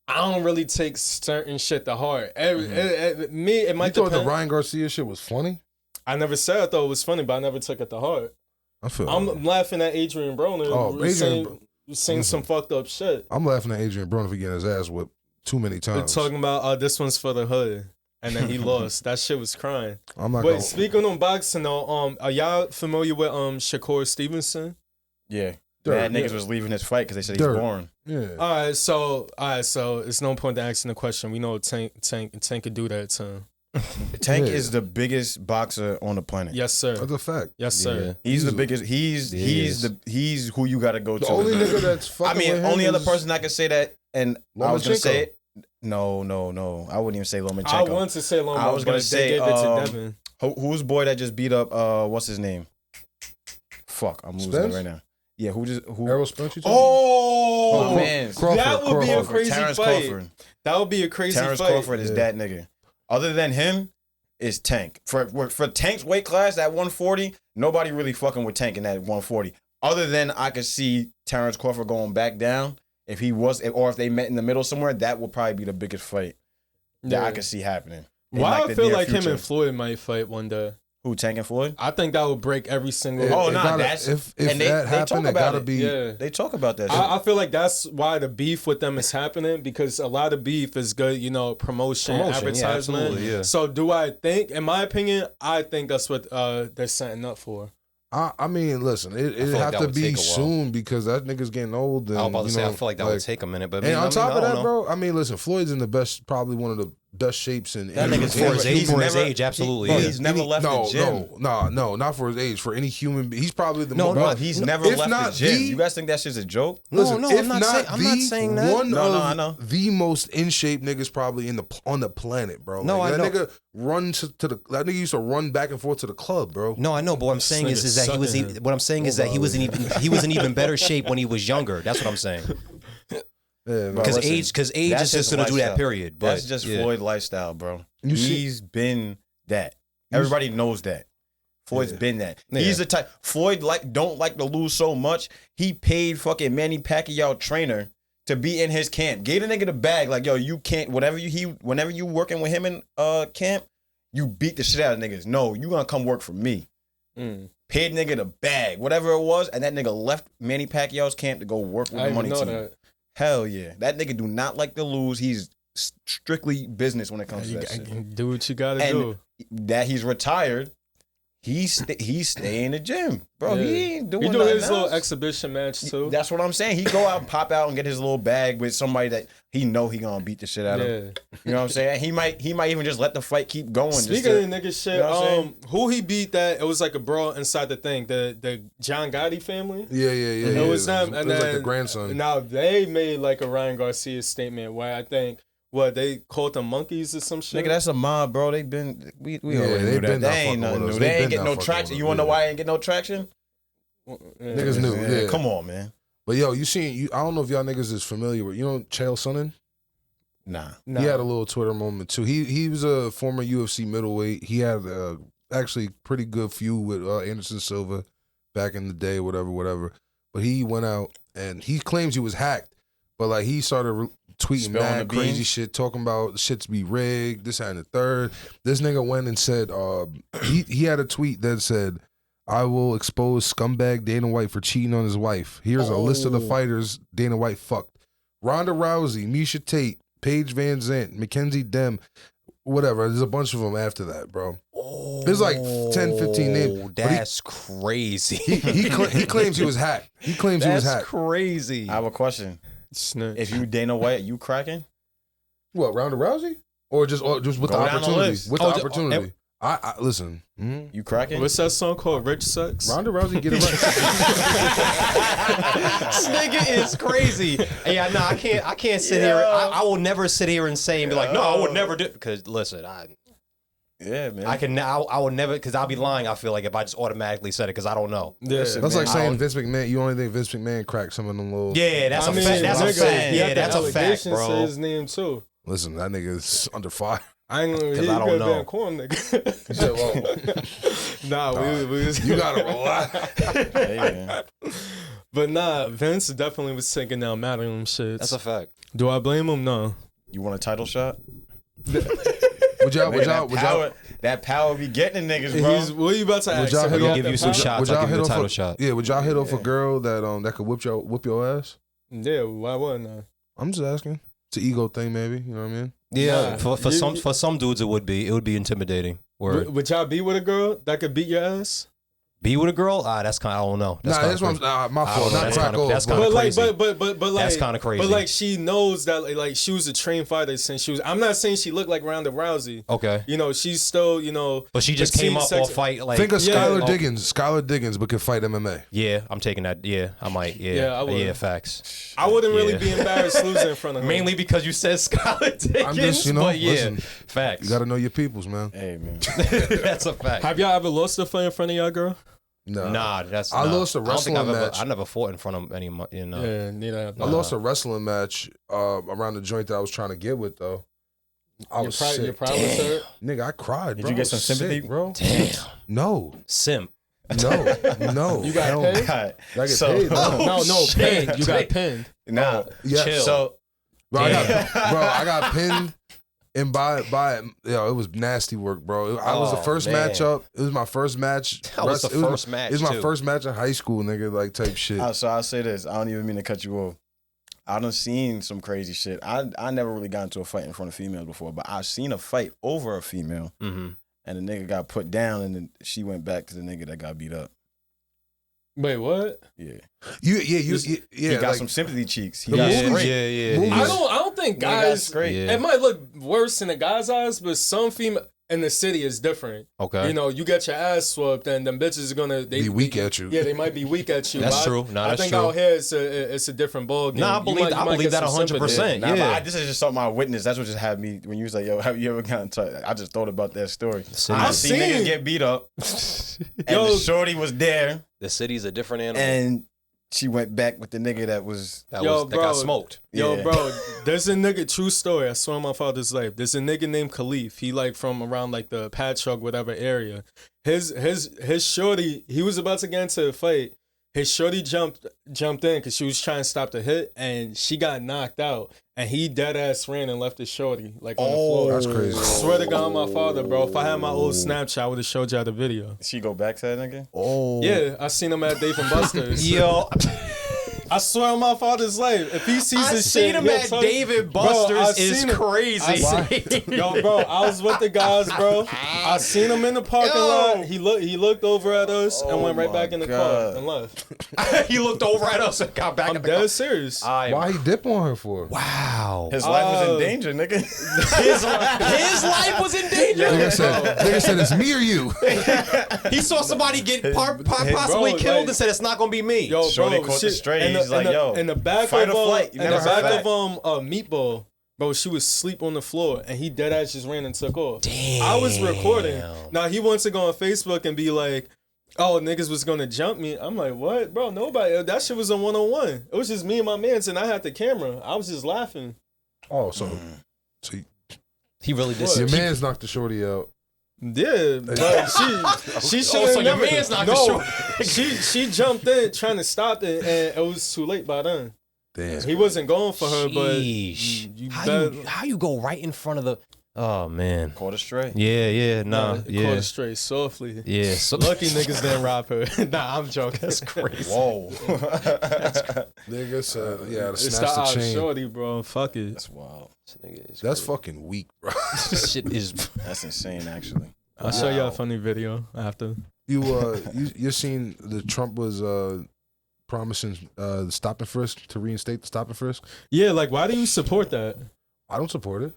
I don't really take certain shit to heart. It might. You thought the Ryan Garcia shit was funny? I never said I thought it was funny, but I never took it to heart. I'm laughing at Adrian Broner saying some fucked up shit. I'm laughing at Adrian Broner for getting his ass whipped too many times. They're talking about this one's for the hood, and then he lost. That shit was crying. I'm not. But speaking on boxing, though, are y'all familiar with Shakur Stevenson? Yeah, bad niggas was leaving his fight because they said he's boring. Yeah. All right, so it's no point to asking the question. We know Tank could do that to him. Tank is the biggest boxer on the planet. Yes, sir. That's a fact. Yes, sir. Yeah. He's the biggest. He's who you got to go to. The only nigga that's fucking. I mean, only other person I could say that, and I was gonna say it. No. I wouldn't even say Lomachenko. I wanted to say Lomachenko. I was gonna say gave it to Devin. Who's boy that just beat up? What's his name? Fuck, I'm losing it right now. Yeah, who? Errol Spence. Oh man, Crawford, that would be a crazy Terrence fight. Crawford. That would be a crazy Terrence fight. Crawford is that nigga. Other than him, is Tank. For Tank's weight class, that 140, nobody really fucking with Tank in that 140. Other than I could see Terrence Crawford going back down if they met in the middle somewhere. That would probably be the biggest fight that I could see happening. Why I feel like him and Floyd might fight one day. Who, Tank and Floyd? I think that would break every single. That's if that happened, it gotta be. Yeah. They talk about that. I feel like that's why the beef with them is happening because a lot of beef is good, promotion advertisement. Yeah. So do I think? In my opinion, I think that's what they're setting up for. I mean, listen, it have to be soon because that nigga's getting old. And, I was about to say, I feel like that would take a minute. But on top of that, bro, I mean, listen, Floyd's in the best, probably one of the best shapes in. That nigga's for his age, absolutely. He's never left the gym. No, not for his age. For any human, he's probably the most. He's never left the gym. You guys think that's just a joke? Listen, no, I'm not saying that. One of the most in shape niggas probably on the planet, bro. No, I know. That nigga that nigga used to run back and forth to the club, bro. No, I know, but what I'm saying is that he was in even better shape when he was younger. That's what I'm saying. Because age is just gonna do that. Period. But that's just Floyd's lifestyle, bro. He's been that. Everybody knows that. Floyd's been that. Yeah. He's the type. Floyd don't like to lose so much. He paid fucking Manny Pacquiao trainer to be in his camp. Gave the nigga the bag. Like, yo, you can't. Whenever you working with him in camp, you beat the shit out of niggas. No, you gonna come work for me. Paid nigga the bag, whatever it was, and that nigga left Manny Pacquiao's camp to go work with the money team. That. Hell yeah, that nigga do not like to lose. He's strictly business when it comes to that shit. Do what you gotta do. That he's retired. He's staying in the gym, bro. Yeah. He ain't doing nothing his little exhibition match too. That's what I'm saying. He go out and pop out and get his little bag with somebody that he know he gonna beat the shit out of. You know what I'm saying? He might even just let the fight keep going. Speaking of nigga shit, you know who he beat that? It was like a brawl inside the thing. The John Gotti family. Yeah. It was them, and then like the grandson. Now they made like a Ryan Garcia statement where I think. What, they called them monkeys or some shit? Nigga, that's a mob, bro. We already knew that. They ain't nothing new. They ain't get no traction. You wanna know why they ain't get no traction? Niggas knew. Yeah. Come on, man. But yo, I don't know if y'all niggas is familiar with, Chael Sonnen? Nah. He had a little Twitter moment too. He was a former UFC middleweight. He had actually pretty good feud with Anderson Silva back in the day, whatever. But he went out and he claims he was hacked, but like he started tweeting mad crazy shit, talking about shit to be rigged, this and the third. This nigga went and said he had a tweet that said, "I will expose scumbag Dana White for cheating on his wife. Here's a list of the fighters Dana White fucked: Ronda Rousey, Miesha Tate, Paige Van Zandt, Mackenzie Demme, whatever." There's a bunch of them after that, bro. There's like 10, 15 names. That's crazy. He claims he was hacked. He claims he was hacked. That's crazy. I have a question. Snitch. If you Dana White, you cracking? What, Ronda Rousey? Or just with the Go down the opportunity? list. With the opportunity. I listen. You cracking? What's that song called? Rich Sex? Ronda Rousey get it right. This nigga is crazy. Yeah, no, I can't sit here. I will never sit here and say and be like, no, I would never do. Because listen, Yeah, man. I would never, because I'll be lying. I feel like if I just automatically said it, because I don't know. Yeah. Listen, That's man, like saying Vince McMahon. You only think Vince McMahon cracked some of them little. Yeah, that's I a mean, fact. That's a nigga, fact. he Yeah, had that's the a fact, allegations bro. to his name too. Listen, that nigga is under fire. I ain't gonna. He I don't could know. been corn, nigga. He said, well, Nah, we was. you gotta relax. Hey, man. But nah, Vince definitely was taking down mad of them shits. That's a fact. Do I blame him? No. You want a title shot? Would y'all That power be getting the niggas, bro. What you about to ask? y'all So hit he off- got Give that you some power? shots. Would I'll y'all give you a hit off title a- shot. Yeah, would y'all hit off a girl that could whip your ass? Yeah, why wouldn't I? I'm just asking. It's an ego thing, maybe. You know what I mean? Yeah, Nah, for some dudes it would be intimidating. Word. Would y'all be with a girl that could beat your ass? Be with a girl? That's kind of, I don't know. That's what I'm. My I don't fault. know. Not That's crack kinda- off. that's but- kinda But like, crazy. but like, That's kinda crazy. But like, she knows that like she was a trained fighter since she was. I'm not saying she looked like Ronda Rousey. Okay. She's still, But she just petite, came up sexy. off fight like. Think of Yeah. Skylar Diggins. Skylar Diggins, but could fight MMA. Yeah, I'm taking that. Yeah, I might. Yeah, Yeah, I would. Yeah, facts. I wouldn't really Yeah. be embarrassed losing in front of her. Mainly because you said Scarlett Dickens. I'm just, but yeah, listen, facts. You got to know your peoples, man. Hey, man. That's a fact. Have y'all ever lost a fight in front of y'all girl? No. Nah, that's. I nah. lost a I don't think wrestling match. I never fought in front of any. Yeah, neither have I lost a wrestling match around the joint that I was trying to get with, though. I was sick. Your pride was hurt? Nigga, I cried, Did bro. you I get was some sympathy? sick, bro? Damn. No. Simp. No. You got Hell paid? no. God. I get So- paid. No, shit. pinned. You got pinned. Nah. Yeah. Chill. So, Bro, I got pinned. And by it was nasty work, bro. I was the first man. matchup. It was my first match. That was the first match, It was my too. first match in high school, nigga, like type shit. so I'll say this. I don't even mean to cut you off. I done seen some crazy shit. I never really got into a fight in front of females before, but I've seen a fight over a female, Mm-hmm. and the nigga got put down, and then she went back to the nigga that got beat up. Wait, what? Yeah. He got like, some some sympathy cheeks. He The got movies- straight. Yeah. Movies- I don't think guys. straight. Yeah. It might look worse in the guy's eyes, but some female in the city is different. Okay. You get your ass whooped, and them bitches are gonna be weak at you. Yeah, they might be weak at you. That's but true. I That's think true. out here it's a different ball game. Nah, I You believe might that get some 100%. sympathy. Nah, Yeah. but this is just something I witnessed. That's what just had me when you was like, "Yo, have you ever gotten touched?" I just thought about that story. I I've seen seen- niggas get beat up, and Yo. the shorty was there, The city's a different animal. and she went back with the nigga that was. that Yo, got bro. smoked. Yo, Yeah. bro, there's a nigga, true story. I swear on my father's life. There's a nigga named Khalif. He like from around like the Patchogue, whatever area. His shorty, he was about to get into a fight. His shorty jumped in because she was trying to stop the hit, and she got knocked out. And he dead ass ran and left his shorty like on the floor. That's crazy. I swear to God, my father, bro. If I had my old Snapchat, I would have showed y'all the video. She go back to that nigga. Oh. Yeah, I seen him at Dave and Buster's. Yo, I swear on my father's life. If he sees I this seen shit, him he'll at tell you- David Bro, I Buster's is seen him. crazy. Yo, bro, I was with the guys, bro. I seen him in the parking Yo. lot. He looked over at us and went right my back in the car God. and left. He looked over at us and got back I'm in the car. dead serious. Why he dip on her for? Wow. His life was in danger, nigga. His life was in danger. Nigga said, it's me or you. He saw somebody get possibly Bro, killed like- and said it's not gonna be me. Yo, Shorty bro, caught the shit, stray. in the- He's like, in the- yo, in the back fight of or flight. You in the never heard back that. of Meatball, bro, she was asleep on the floor, and he dead ass just ran and took off. Damn. I was recording. Now he wants to go on Facebook and be like, oh, niggas was gonna jump me. I'm like, what, bro? Nobody. That shit was a 1-on-1. It was just me and my mans, and I had the camera. I was just laughing. Oh, so he really did. your man's knocked the shorty out. Yeah, but she should so your never. man's not No, she jumped in trying to stop it, and it was too late by then. Damn. He wasn't going for her, but Sheesh. How you go right in front of the? Oh man. Caught a stray. Yeah, nah, caught yeah, it straight softly. yeah. So Lucky niggas didn't rob her. Nah, I'm joking. That's crazy. Whoa. Nigga said, yeah, to It's snatch the the chain. shorty, bro. Fuck it. That's wild. That's fucking weak, bro. This shit is. That's insane, actually. I'll show you a funny video after. You seen the Trump was promising the stop and frisk to reinstate the stop and frisk? Yeah, like, why do you support that? I don't support it.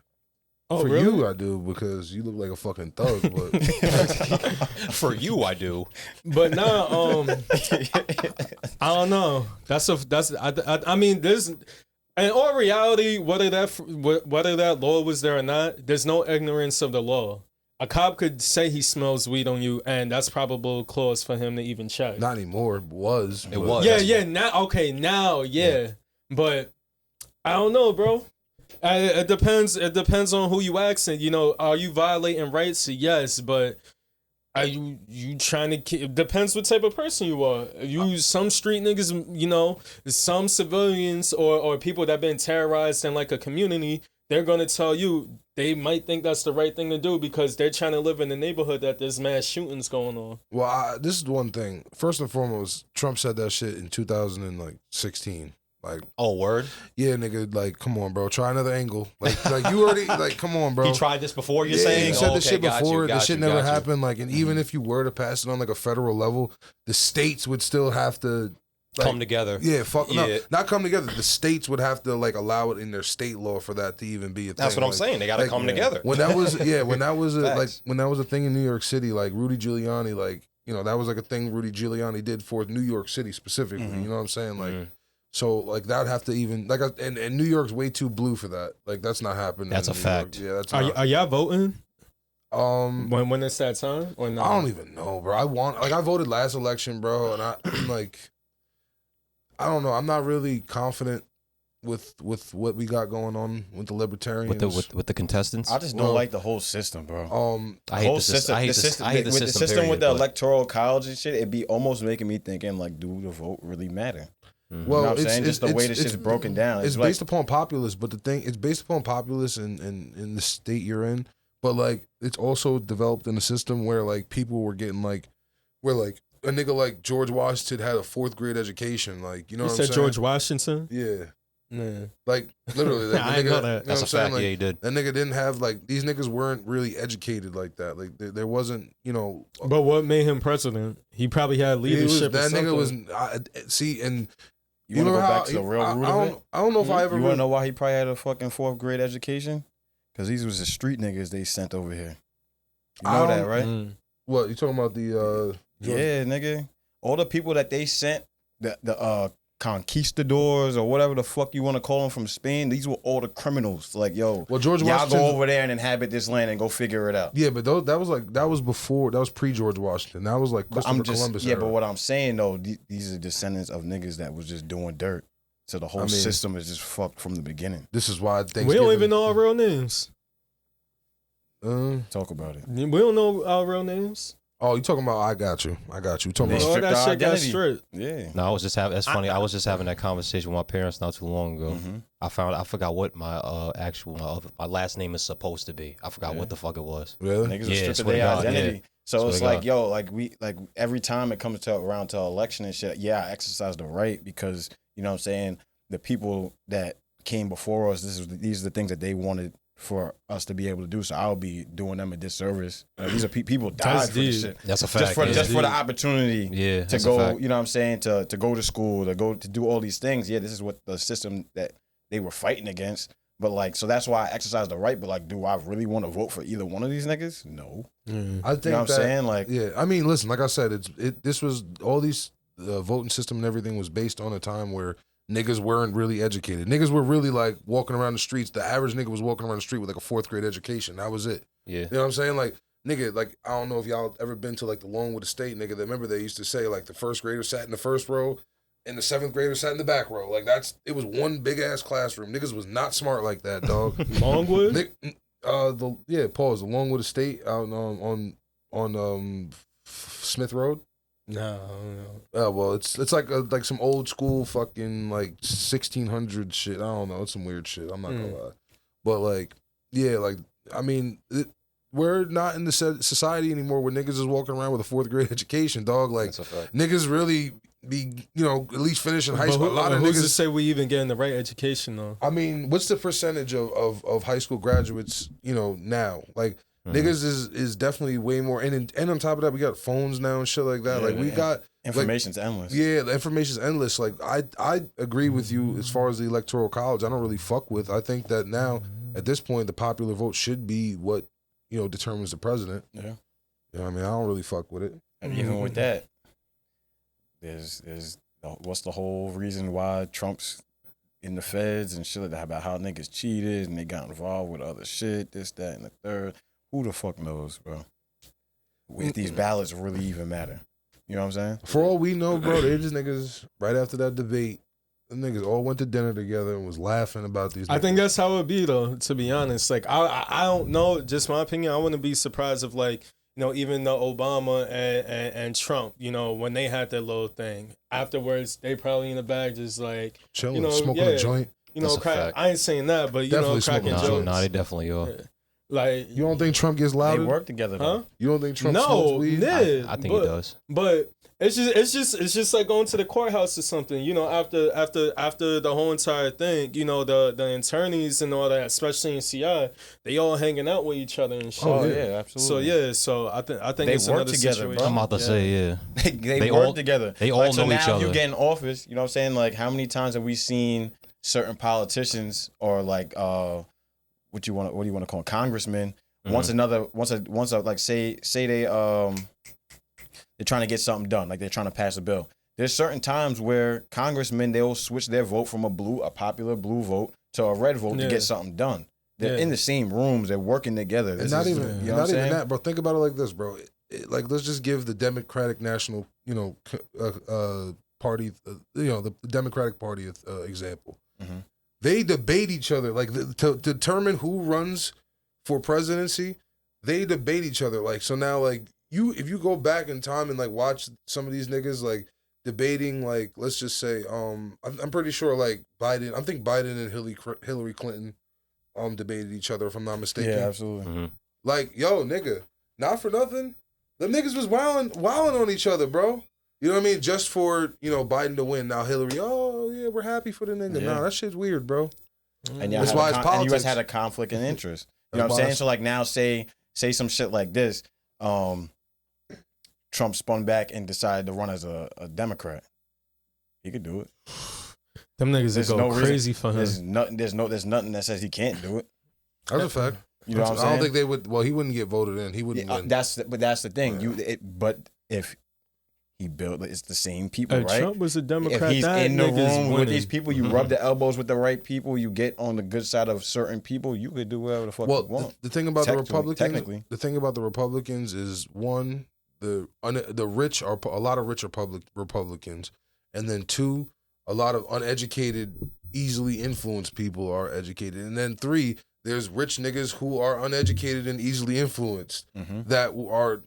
Oh, For really? you, I do because you look like a fucking thug. But For you, I do. But now, I don't know. I mean, there's, in all reality, whether that law was there or not, there's no ignorance of the law. A cop could say he smells weed on you, and that's probable cause for him to even check. not anymore. It was. Yeah. Now, yeah. But I don't know, bro. It depends. It depends on who you asking. You know, are you violating rights? Yes, but are you trying to? It depends what type of person you are. You some street niggas, you know, some civilians or people that been terrorized in like a community. They're gonna tell you they might think that's the right thing to do because they're trying to live in the neighborhood that there's mass shootings going on. Well, this is the one thing. First and foremost, Trump said that shit in 2016. Like, Oh, word. yeah, nigga, like, come on, bro, try another angle. Like you already, like, come on, bro. He tried this before. You're Yeah, saying he said Oh, this okay, shit got before. you, This got shit you, never got you. happened. Like, and even if you were to pass it on like a federal level, the states would still have to Come together. Yeah, Yeah. No, not come together. The states would have to like allow it in their state law for that to even be a thing. That's what I'm Like, saying. They got to like, come together. when that was when that was Facts. when that was a thing in New York City, like Rudy Giuliani, like, you know, that was like a thing Rudy Giuliani did for New York City specifically. Mm-hmm. You know what I'm saying? Like, so like that would have to even like, and New York's way too blue for that. Like, that's not happening. That's in a New fact. York. Yeah, that's Are not. are y'all voting When when it's that time or not? I don't even know, bro. I voted last election, bro, and I'm like, I don't know. I'm not really confident with what we got going on with the libertarians. With the contestants. I just don't like the whole system, bro. I hate the system. I hate the with the system period, with the but- electoral college and shit. It'd be almost making me thinking like, do the vote really matter? Well, You know what I'm saying? Just the way this shit's broken down. It's like- based upon populace, but the thing, it's based upon populace in the state you're in. But like, it's also developed in a system where like people were getting like, where like a nigga like George Washington had a 4th grade education. Like, you know You what said I'm saying? George Washington? Yeah. Yeah. Like literally, like, I didn't know that. You know That's a what I'm saying? fact. Like, Yeah, he did. that nigga didn't have like, these niggas weren't really educated like that. Like there wasn't, you know. But what made him president? He probably had leadership. that or nigga was something. see, and You want to know go how back to the real I root of it? I don't know if I ever. You want really, to know why he probably had a fucking 4th grade education? Because these was the street niggas they sent over here. You know that, right? Mm. What you talking about? The Yeah, nigga. All the people that they sent, the conquistadors or whatever the fuck you want to call them from Spain, these were all the criminals. Like, yo, Well, George y'all Washington. go over there and inhabit this land and go figure it out. Yeah, but that was pre George Washington. That was like Christopher Columbus. Yeah, era. but what I'm saying though, these are descendants of niggas that was just doing dirt. So the whole system is just fucked from the beginning. This is why We don't even know our real names. Talk about it. We don't know our real names. Oh, you talking about? I got you. You talking They about? All stripped that our shit got identity. stripped. Yeah. No, I was just having. That's funny. I was just having that conversation with my parents not too long ago. Mhm. I forgot what my my last name is supposed to be. I forgot what the fuck it was. Really? Niggas Yeah, are stripped of swear to their God, identity. yeah. So Swear it's to like, God. yo, like every time it comes around to election and shit, yeah, I exercise the right because, you know what I'm saying, the people that came before us, these are the things that they wanted for us to be able to do. So I'll be doing them a disservice. These are people died That's for this deep. shit. That's a fact. Just for the opportunity Yeah, to that's a go, fact. you know what I'm saying, to go to school, to do all these things. Yeah, this is what the system that they were fighting against. But like, so that's why I exercise the right. But like, do I really want to vote for either one of these niggas? No. I think You know what I'm saying? Like, yeah. I mean, listen. Like I said, this was all these voting system and everything was based on a time where niggas weren't really educated. Niggas were really like walking around the streets. The average nigga was walking around the street with like a 4th grade education. That was it. Yeah. You know what I'm saying? Like nigga, like, I don't know if y'all ever been to, like, the Longwood Estate, nigga. Remember they used to say, like, the first grader sat in the first row and the seventh grader sat in the back row. Like, it was one big-ass classroom. Niggas was not smart like that, dog. Longwood? The Longwood Estate out on Smith Road. No. Well, it's like some old school fucking, like, 1600 shit. I don't know. It's some weird shit. I'm not gonna lie. But, like, yeah, like, I mean... We're not in the society anymore where niggas is walking around with a 4th grade education, dog. Like, niggas really be, at least finishing high school. A lot of who's niggas to say we even getting the right education, though? I mean, what's the percentage of high school graduates, now? Like, niggas is definitely way more. And on top of that, we got phones now and shit like that. Yeah, like, we got... Information's endless. Yeah, the information's endless. Like, I agree with you as far as the Electoral College. I don't really fuck with. I think that now, at this point, the popular vote should be what determines the president. Yeah. I mean, I don't really fuck with it. And even with that, there's what's the whole reason why Trump's in the feds and shit like that, about how niggas cheated and they got involved with other shit, this, that, and the third. Who the fuck knows, bro? If these ballots really even matter. You know what I'm saying? For all we know, bro, they just niggas, right after that debate, the niggas all went to dinner together and was laughing about these niggas. I think that's how it be, though, to be honest. Like, I don't know, just my opinion, I wouldn't be surprised if, like, even the Obama and Trump, when they had their little thing, afterwards, they probably in the bag just, like, chilling, smoking a joint. Crack. I ain't saying that, but, Definitely cracking jokes. No, they definitely are. Yeah. Like, you don't think Trump gets louder? They work together, though. Huh? You don't think Trump smokes weed? Yeah, I think he does. But it's just like going to the courthouse or something. After the whole entire thing, the attorneys and all that, especially in CI, they all hanging out with each other and shit. Oh yeah, absolutely. So I think they it's work another together, situation. bro. I'm about to say, yeah. They work together. They all so know each now other. You get in office, you know what I'm saying? Like, how many times have we seen certain politicians or like what do you want to call them? Congressmen? Once like say they're trying to get something done, like they're trying to pass a bill. There's certain times where congressmen, they'll switch their vote from a popular blue vote to a red vote to get something done. They're in the same rooms. They're working together. And not even that, bro. Think about it like this, bro. Like, let's just give the Democratic National, Party, the Democratic Party example. Mm-hmm. They debate each other, like, to determine who runs for presidency. They debate each other, like, so now, like, if you go back in time and, like, watch some of these niggas, like, debating, like, let's just say, I'm pretty sure, like, I think Biden and Hillary Clinton debated each other, if I'm not mistaken. Yeah, absolutely. Mm-hmm. Like, yo, nigga, not for nothing, them niggas was wilding on each other, bro. You know what I mean? Just for, Biden to win. Now Hillary, oh yeah, we're happy for the nigga. Yeah. Nah, that shit's weird, bro. And that's why it's politics. And you guys had a conflict in interest. You know what I'm saying? So like now say some shit like this. Trump spun back and decided to run as a Democrat. He could do it. Them niggas go crazy for him. There's nothing that says he can't do it. That's a fact. You know what I'm saying? I don't think they would. Well, he wouldn't get voted in. He wouldn't win. That's the thing. Yeah. But if he built, it's the same people, right? Trump was a Democrat. If he's in the room with these people, you rub the elbows with the right people, you get on the good side of certain people, you could do whatever the fuck you want. The thing about the Republicans, the thing about the Republicans is, one, the rich are a lot of rich Republicans, and then two, a lot of uneducated, easily influenced people are educated, and then three, there's rich niggas who are uneducated and easily influenced that are,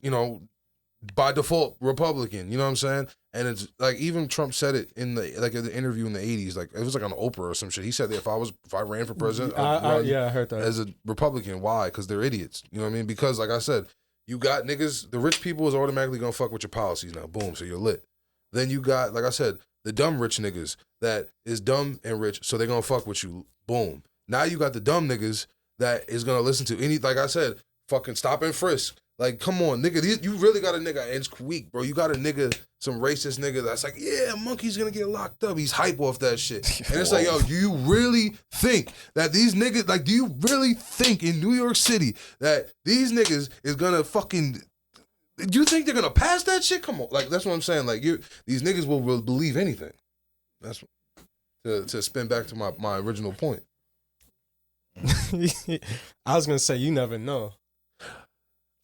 by default Republican. You know what I'm saying? And it's like, even Trump said it in the interview in the 80s, like it was like on Oprah or some shit. He said that if I ran for president, I heard that as a Republican. Why? Because they're idiots. You know what I mean? Because like I said, you got niggas, the rich people is automatically gonna fuck with your policies now. Boom, so you're lit. Then you got, like I said, the dumb rich niggas that is dumb and rich, so they're gonna fuck with you. Boom. Now you got the dumb niggas that is gonna listen to any, like I said, fucking stop and frisk. Like, come on, nigga. You really got a nigga, and it's weak, bro. You got a nigga, some racist nigga that's like, yeah, Monkey's gonna get locked up. He's hype off that shit. And it's like, yo, do you really think that these niggas, like, do you really think in New York City that these niggas is gonna fucking, do you think they're gonna pass that shit? Come on. Like, that's what I'm saying. Like, these niggas will believe anything. That's to spin back to my original point. I was gonna say, you never know.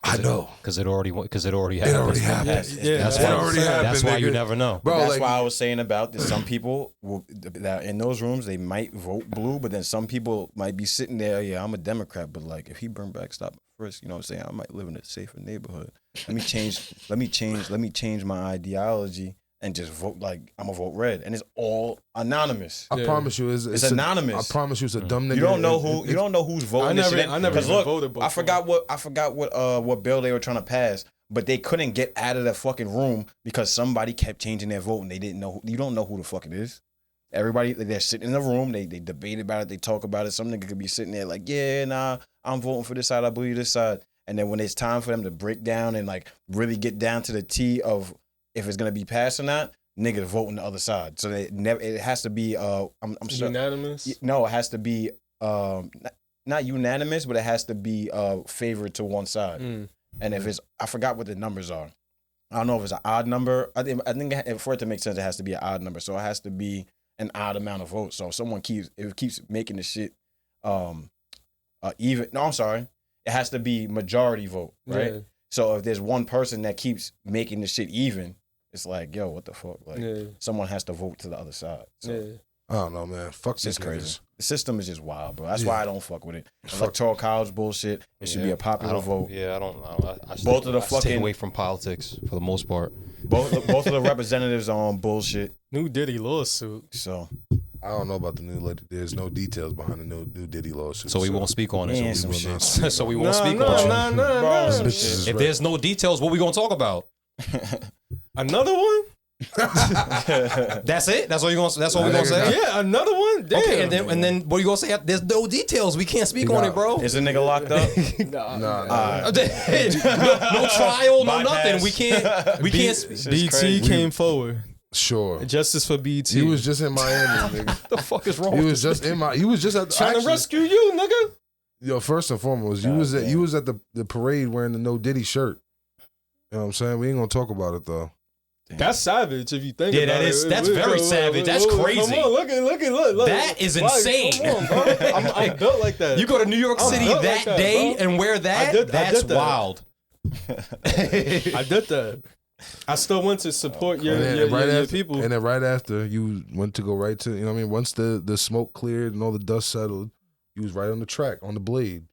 I know. Because it already happened. It already happened. That's it why, already happened. That's why you nigga. never know. Bro, That's like, why I was saying about that some people that in those rooms they might vote blue, but then some people might be sitting there. Yeah, I'm a Democrat, but like if he bring back stop and frisk, you know what I'm saying? I might live in a safer neighborhood. Let me change my ideology and just vote like I'm gonna vote red, and it's all anonymous. I promise you, it's anonymous. I promise you, it's a dumb nigga. You don't know who. You don't know who's voting. I never even voted before. I forgot what bill they were trying to pass, but they couldn't get out of that fucking room because somebody kept changing their vote and they didn't know. You don't know who the fuck it is. Everybody, they're sitting in the room. They debate about it. They talk about it. Some nigga could be sitting there like, yeah, nah, I'm voting for this side. I believe this side. And then when it's time for them to break down and like really get down to the T of if it's gonna be passed or not, niggas voting the other side. So they never. It has to be. I'm sure, unanimous. No, it has to be not unanimous, but it has to be favored to one side. And if it's, I forgot what the numbers are. I don't know if it's an odd number. I think for it to make sense, it has to be an odd number. So it has to be an odd amount of votes. So if someone keeps making the shit even. No, I'm sorry. It has to be majority vote, right? Yeah. So if there's one person that keeps making the shit even, it's like, yo, what the fuck? Like, someone has to vote to the other side. So, I don't know, man. Fuck this crazy. The system is just wild, bro. That's why I don't fuck with it. Electoral college bullshit. It should be a popular vote. Yeah, I stay away from politics for the most part. Both of the representatives are on bullshit. New Diddy lawsuit. So I don't know about the new. There's no details behind the new Diddy lawsuit. So we won't speak on it. So we won't speak on it. No. If there's no details, what we gonna talk about? Another one? That's it. That's all we gonna say. Yeah, another one. Damn. Okay, and then what are you gonna say? There's no details. We can't speak on it, bro. Is a nigga locked up? No trial, no nothing. We can't. BT came forward. Sure. Justice for BT. He was just in Miami, nigga. What the fuck is wrong? He was just in my. He was just at trying to rescue you, nigga. Yo, first and foremost, you was at the parade wearing the No Diddy shirt. You know what I'm saying? We ain't gonna talk about it though. Damn. That's savage if you think about it. That's very savage. That's crazy. Come on, look. That is insane. Come on, bro. I'm built like that. You go to New York City that day and wear that? That's wild. I did that. I still went to support your people. And then right after, you went to go right to, you know what I mean? Once the smoke cleared and all the dust settled, you was right on the track, on the blade.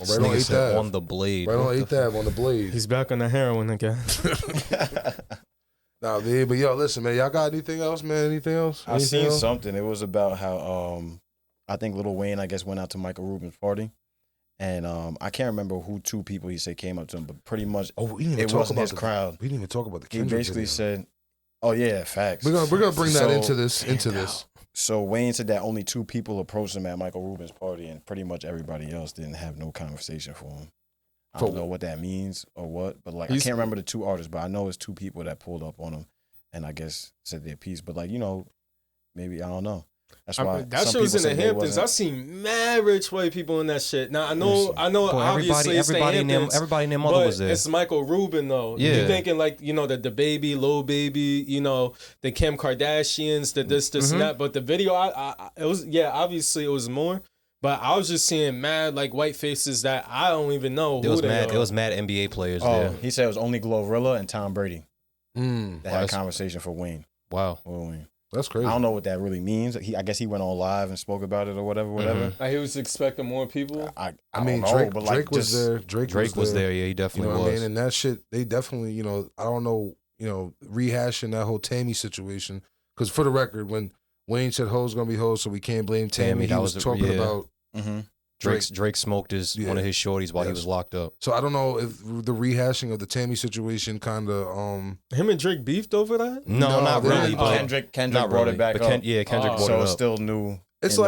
Right on 8th Ave. On the blade. Right on 8th Ave, on the blade. He's back on the heroin again. Nah, man, but yo, listen, man, y'all got anything else, man? Anything else? I seen something. It was about how I think Lil Wayne, I guess, went out to Michael Rubin's party. And I can't remember who two people he said came up to him, but pretty much it wasn't his crowd. We didn't even talk about the Kendrick. He basically said, "Oh yeah, facts." We're gonna bring that into this. So Wayne said that only two people approached him at Michael Rubin's party, and pretty much everybody else didn't have no conversation for him. I don't know what that means or what, but like I can't remember the two artists, but I know it's two people that pulled up on him, and I guess said their piece. But like maybe I don't know. That's why that shit was in the Hamptons. I seen mad rich white people in that shit. Now I know. Boy, obviously everybody named Mother was there. It's Michael Rubin though. Yeah. You thinking like the baby, Lil Baby, the Kim Kardashians, the this and that. But the video, it was obviously it was more. But I was just seeing mad like white faces that I don't even know who they are. It was mad NBA players there. He said it was only Glorilla and Tom Brady that had a conversation for Wayne. Wow. Wayne. That's crazy. I don't know what that really means. I guess he went on live and spoke about it or whatever. Like he was expecting more people. I mean, Drake was there. Drake was there. Yeah, he definitely was. What I mean? And that shit, they definitely, I don't know, rehashing that whole Tammy situation. Because for the record, when Wayne said hoes gonna be hoes, so we can't blame Tammy. He was talking about Drake smoked one of his shorties while he was locked up. So I don't know if the rehashing of the Tammy situation kind of him and Drake beefed over that. No, not really. Kendrick brought it back up. Kendrick brought it up. So it's still new. It's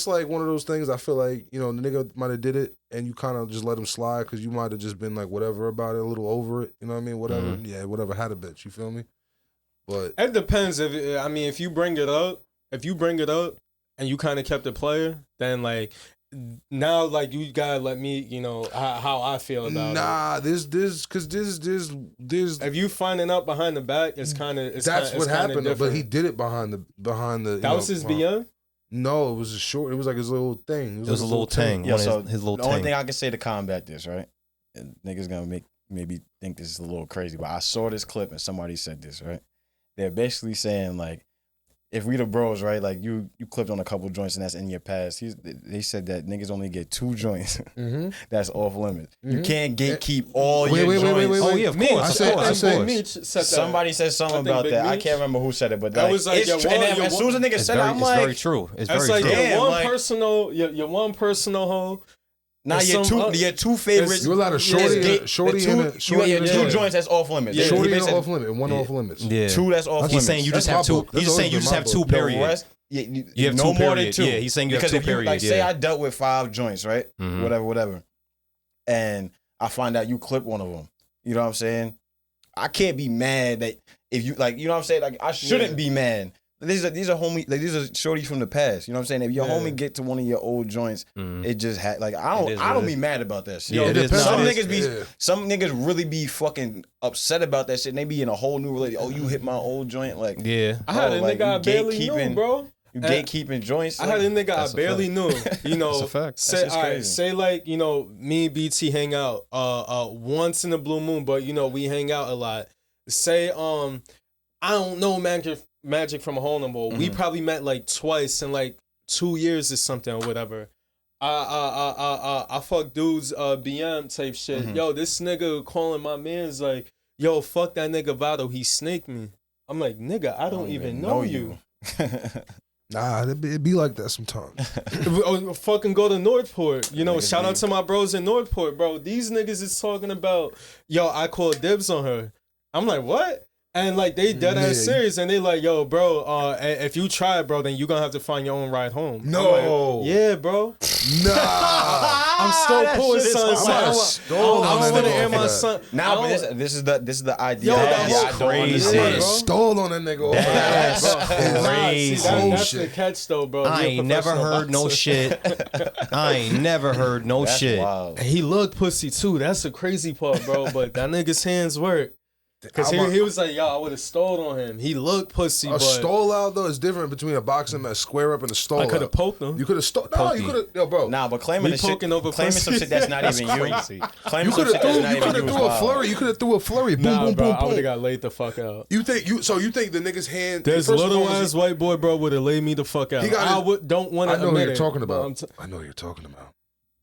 like one of those things. I feel like the nigga might have did it, and you kind of just let him slide because you might have just been like whatever about it, a little over it. You know what I mean? Whatever. Yeah, whatever. Had a bitch. You feel me? But it depends. If you bring it up, and you kind of kept it player, then like. Now, like you gotta let me, how I feel about it. Nah, there's. If you finding out behind the back, it's kind of. That's what happened. But he did it behind the. That was his BM. No, it was a short. It was like his little thing. It was a little thing. Yeah, so his little the only thing I can say to combat this, right? Niggas gonna make maybe think this is a little crazy, but I saw this clip and somebody said this, right? They're basically saying, like, if we the bros, right, like you clipped on a couple joints and that's in your past. They said that niggas only get 2 joints. That's off limits. You can't gatekeep all your joints. Wait. Oh yeah, of course. I said Mitch said that. Somebody said something about that. I can't remember who said it, but that was like it's true. And then as soon as a nigga said it, I'm like, it's very true. It's that's very like true. your one personal hoe. now your two favorites. You allowed a shorty and a your 2 joints that's off limits. Yeah, shorty and off limit and 1 off limits. Yeah. 2 that's off limits. He's saying you just have 2. He's saying you just have 2 period. You have no 2 more period. than 2. Yeah, he's saying you have because 2 if you, period. like, say I dealt with 5 joints, right? Whatever, and I find out you clip one of them. You know what I'm saying? I can't be mad that if you, like, you know what I'm saying? Like, I shouldn't be mad. These are homie, like, these are shorties from the past. You know what I'm saying? If your homie get to one of your old joints, it just like I don't be mad about that shit. Yeah, some niggas really be fucking upset about that shit. And they be in a whole new relationship. Oh, you hit my old joint, like I had a nigga I barely knew, bro. You gatekeeping joints. I had a nigga I barely knew. You know, that's a fact. Say, all right, say like, you know, me and BT hang out once in a blue moon, but you know we hang out a lot. Say I don't know Magic from a hole no more. We probably met like twice in like 2 years or something or whatever. I fuck dudes BM type shit. Yo, this nigga calling my man's like, yo, fuck that nigga Vado, he snaked me. I'm like, nigga, I don't even know you. Nah, it be like that sometimes. Fucking go to Northport. You know, shout out to my bros in Northport, bro. These niggas is talking about, yo, I called dibs on her. I'm like, what? And like they dead ass serious, and they like, yo, bro, if you try it, bro, then you gonna have to find your own ride home. No, like, yeah, bro. Nah, I'm still cool with son. I'm gonna air my son. Nah, but this is the idea. Yo, that's crazy. Stole on that nigga. That's crazy. That's the catch though, bro. I ain't never heard no shit. I ain't never heard no shit. Wild. And he looked pussy too. That's the crazy part, bro. But that nigga's hands work. Because he was like, yo, I would have stole on him. He looked pussy, but... A stole out, though, is different between a boxing match, square up, and a stole out. I could have poked him. You could have stole... No, you could have... Yo, bro. Nah, but claiming some shit that's not even you. You could have threw a flurry. You could have threw a flurry. Boom, boom, boom, I would have got laid the fuck out. You think the nigga's hand... This little ass white boy, bro, would have laid me the fuck out. Don't want to admit it. I know who you're talking about. I know who you're talking about.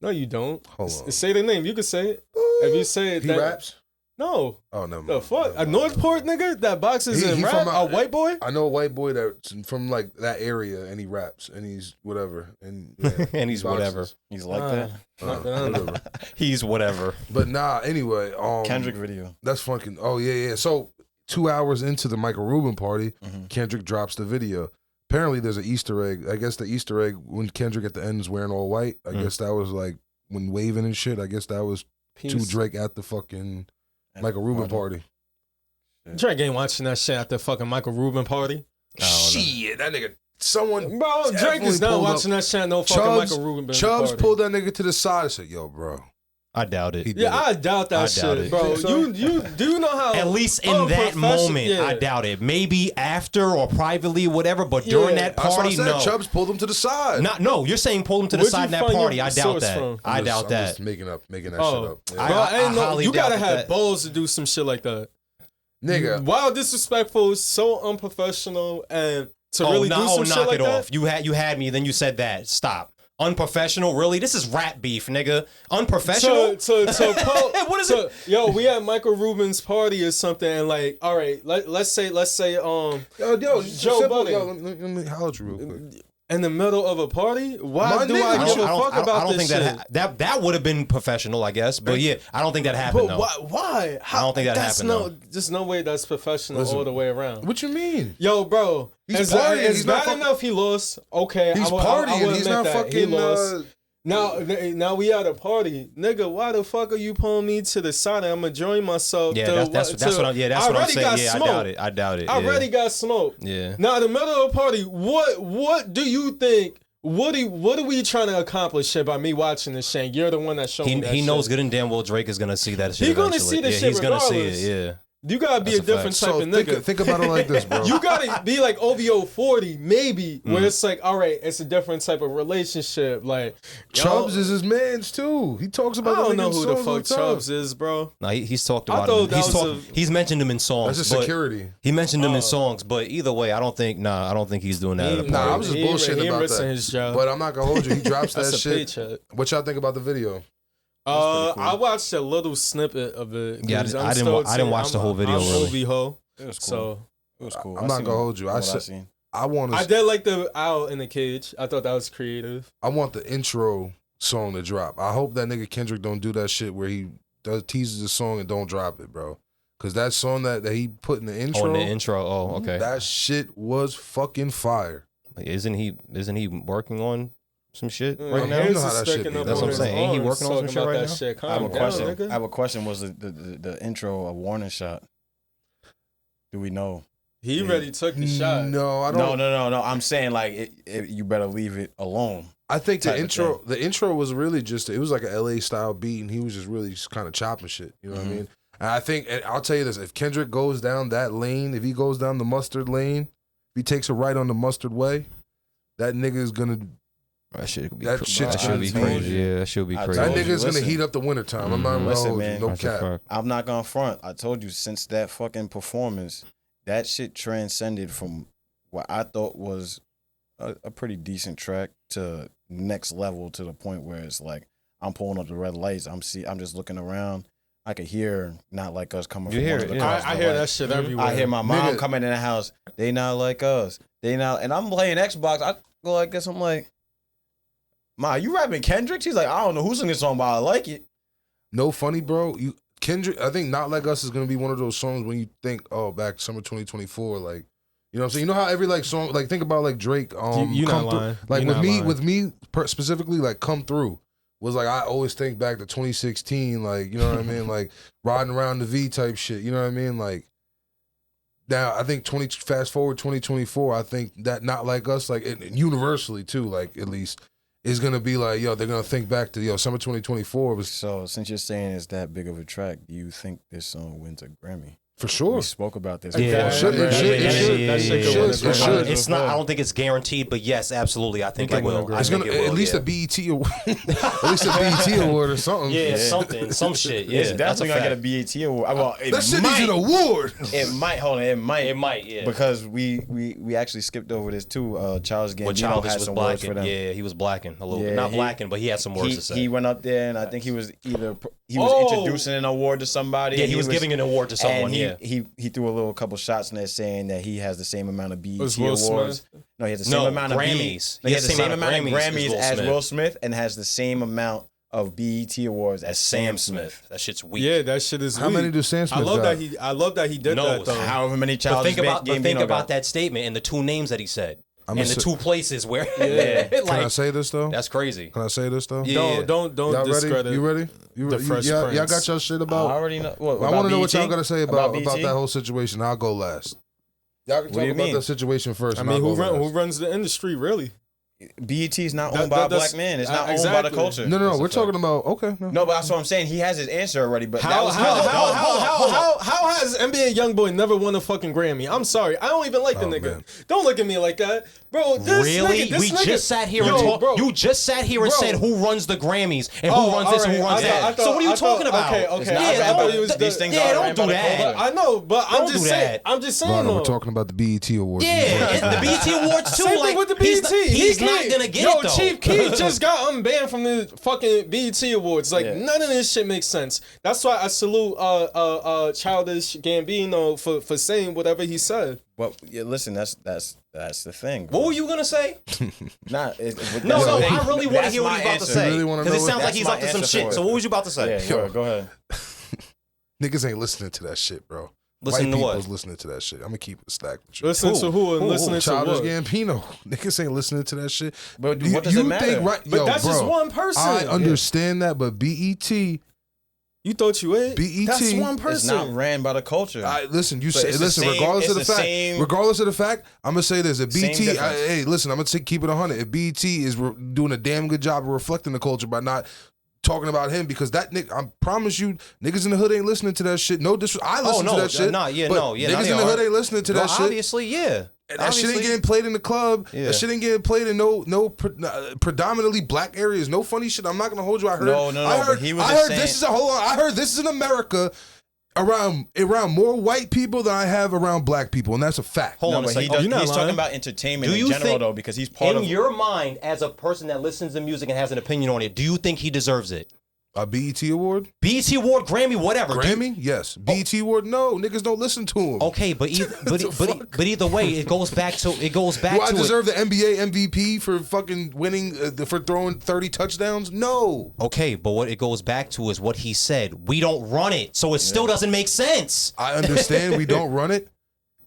No, you don't. Hold on. Say the name. You can say it. If you say it... He raps? No. Oh, never mind. The fuck? A Northport nigga that boxes in rap? A white boy? I know a white boy that's from like that area, and he raps, and he's whatever, and yeah, and he's whatever. He's like that. Whatever. He's whatever. But nah. Anyway, Kendrick video. That's fucking. Oh yeah. So 2 hours into the Michael Rubin party, Kendrick drops the video. Apparently, there's an Easter egg. I guess the Easter egg when Kendrick at the end is wearing all white. I guess that was like when waving and shit. I guess that was to Drake at the fucking Michael Rubin party. Drake ain't watching that shit at the fucking Michael Rubin party. Shit, that nigga. Someone, bro, Drake is not watching that shit at no fucking Michael Rubin party. Chubbs pulled that nigga to the side and said, "Yo, bro." I doubt it. Yeah, I doubt that shit, bro. You do know how? At least in that moment, I doubt it. Maybe after or privately, whatever. But during that party, no. Chubbs pulled him to the side. No, you're saying pull him to the side in that party. I doubt that. I doubt that. I'm just making that shit up. Yeah. Bro, you gotta have balls to do some shit like that, nigga. Wow, disrespectful, so unprofessional, and to really do some shit like that. Knock it off. You had me. Then you said that. Stop. Unprofessional, really? This is rap beef, nigga. Unprofessional. What is it? Yo, we at Michael Rubin's party or something, and like, all right, let's say, Joe Budden. Yo, let me holler at you real quick. In the middle of a party? Why do I give a fuck about this shit? That would have been professional, I guess. But yeah, I don't think that happened, though. Why? I don't think that happened, though. There's no way that's professional all the way around. What you mean? Yo, bro. He's partying. It's bad enough he lost. Okay, he's partying. He's not fucking... He lost. Now we at a party, nigga. Why the fuck are you pulling me to the side? I'm enjoying myself. Yeah, that's what I'm. Yeah, that's what I'm saying. Yeah, I doubt it. I already got smoked. Yeah. Now in the middle of a party, what do you think? What are we trying to accomplish here by me watching this shit? You're the one that showed me that He knows shit. good and damn well Drake is gonna see that shit. He's gonna see this shit. He's gonna see it. Yeah. You gotta be That's a a different fact. type of nigga. Think about it like this, bro. You gotta be like OVO 40, maybe, where it's like, all right, it's a different type of relationship. Like Chubbs is his man's too. He talks about. I don't the know nigga who in the songs all fuck time. Chubbs is, bro. No, he's talked I about thought him. that He's mentioned him in songs. That's just security. He mentioned him in songs, but either way, I don't think he's doing that. At a Nah, party. I was just He ain't bullshitting about risking that. his job. But I'm not gonna hold you. He drops that That's a shit. paycheck. What y'all think about the video? I cool. watched a little snippet of it. Yeah, 'cause I still didn't watch the whole video, I'm really. OVO, It was cool. so It was cool. I'm not gonna hold you. I said I want I to. did like the owl in the cage. I thought that was creative. I want the intro song to drop. I hope that nigga Kendrick don't do that shit where he teases the song and don't drop it, bro. Cause that song that he put in the intro. Oh, in the intro. Oh, okay. That shit was fucking fire. Isn't he working on some shit Mm, right now? You know how that shit be. That's what I'm saying. Ain't he working on some shit right now? I have a question. I have a question. Was the intro a warning shot? Do we know? He already took the shot. No, I don't. No. I'm saying like you better leave it alone. I think type of the intro was really just, it was like a LA style beat, and he was just really just kind of chopping shit. You know what I mean? And I think, and I'll tell you this: if Kendrick goes down that lane, if he goes down the mustard lane, if he takes a right on the mustard way, that nigga is gonna. That shit could be That shit's that should be gonna be crazy. Yeah, that should be I crazy. That told nigga you, is gonna listen. heat up the wintertime. I'm not gonna Listen, hold you. man. No That's a cap. fact. I'm not gonna front. I told you since that fucking performance, that shit transcended from what I thought was a pretty decent track to next level, to the point where it's like I'm pulling up the red lights. I'm just looking around. I could hear Not Like Us coming You from hear one of it, the yeah. cars. I hear that shit everywhere. I hear my mom Nigga. coming in the house. They not like us. They not, and I'm playing Xbox. I go like this. I'm like, Ma, you rapping Kendrick? She's like, I don't know who's singing this song, but I like it. No funny, bro. Kendrick, I think Not Like Us is gonna be one of those songs when you think, oh, back summer 2024, like, you know what I'm saying? You know how every like song, like think about like Drake, You Come not Through. lying. Like You with not me, lying. with me specifically, like Come Through was like, I always think back to 2016, like, you know what I mean? Like riding around the V type shit, you know what I mean? Like, now I think fast forward 2024, I think that Not Like Us, like universally too, like at least, is gonna be like, yo, they're gonna think back to summer 2024 was So since you're saying it's that big of a track, do you think this song wins a Grammy? for sure. We spoke about this. Yeah, It should. It should. It should. That shit could It win a should. It Grammy. should. It's not. I don't think it's guaranteed, but yes, absolutely. I think it will. I It's think gonna it will, at least yeah. a BET award, at least a BET award or something. Yeah, something, some shit. Yeah, It's that's a definitely gonna fact. get a BET award. Well, it That shit might. needs an award. It might. Hold on. It might. It might, yeah. Because we actually skipped over this too. Charles Well, Gambino Childish had was some words for blacking. them. Yeah, he was blacking a little Yeah, bit. Not he- blacking, but he had some words to say. He went up there and I think he was Oh. introducing an award to somebody. Yeah, and he was giving an award to someone. And Yeah. he threw a couple shots in there saying that he has the same amount of BET Was Will awards. Smith? No, he has the same amount of Grammys. He has the same amount of Grammys as Grammys Will as Smith. Will Smith and has the same amount of BET awards as Sam Smith. That shit's weak. Yeah, that shit is. How weak. many do Sam Smith I love got? that he. I love that he did No, that though. However many But Childish think about Gambino that statement and the two names that he said, I'ma and the say- two places where. Yeah. Can I like say this though? that's crazy. Can I say this though? Yeah. Don't Y'all ready? discredit. You ready? You the ready? Fresh Y'all Prince. got your shit I about. already know. What, I want to know what BET? y'all got to say about BET? that whole situation. I'll go last. Y'all can What do talk you about mean? that situation first. I and mean, I'll who go who last. runs the industry really? BET is not That- owned by a that's- black man. It's not owned by the exactly. culture. No. That's a We're fact. talking about no. No, but that's what I'm saying. He has his answer already. But that How was kind of how has NBA YoungBoy never won a fucking Grammy? I'm sorry, I don't even like the Oh, nigga. man. Don't look at me like that, bro. This Really? nigga, this We nigga, just sat here Yo, and talked. bro. You just sat here and Bro. said who runs the Grammys and who Oh, runs this and who alright. runs I that. thought- So what are you I thought- talking about? okay, It's okay. not I ran thought by he the- was these the- things yeah, are don't ran by do the that. culture. I know, but I'm Don't just do saying. that. I'm just saying. Ronald, though. we're talking about the BET Awards. Yeah, and the BET Awards too. Same like thing with the he's BET. not- He's not gonna get it though. Chief Keef just got unbanned from the fucking BET Awards. Like Yeah. none of this shit makes sense. That's why I salute Childish Gambino for saying whatever he said. Well, yeah, listen, that's the thing. What were you gonna say? No, No, I really want to hear what he's about to You say really wanna because it know sounds what- like he's That's up to my some answer shit. for So it. what was you about to say? Yeah, go ahead. Niggas ain't listening to that shit, bro. Listen White to what? people's listening to that shit. I'm gonna keep it stacked with you. Listen to who and listening to Childish what? Gambino. Niggas ain't listening to that shit. But what does it matter? But that's just one person. I understand that, but BET, You thought you ate? That's one It's person. not ran by the culture. listen. You So say it's the listen. same- Regardless it's of the the fact, same- regardless of the fact, I'm gonna say this: if Same BT, difference. hey, listen, I'm gonna keep it 100. If BET is doing a damn good job of reflecting the culture by not talking about him because that nigga, I promise you, niggas in the hood ain't listening to that shit. No disrespect. I listen to that shit. Niggas in the hood ain't listening to that shit. Obviously, yeah. That shit ain't getting played in the club. Yeah. That shit ain't getting played in no predominantly black areas. No funny shit. I'm not gonna hold you. I heard. But he was I just heard saying, this is I heard this is in America. Around more white people than I have around black people, and that's a fact. Hold on a second. He's talking about entertainment in general, though, because he's part of. In your mind, as a person that listens to music and has an opinion on it, do you think he deserves it? A BET award? BET award, Grammy, whatever. Grammy? Yes. BET award? No. Niggas don't listen to him. Okay, but either way, it goes back to Do I deserve the NBA MVP for fucking winning for throwing 30 touchdowns? No. Okay, but what it goes back to is what he said. We don't run it, so it still doesn't make sense. I understand we don't run it.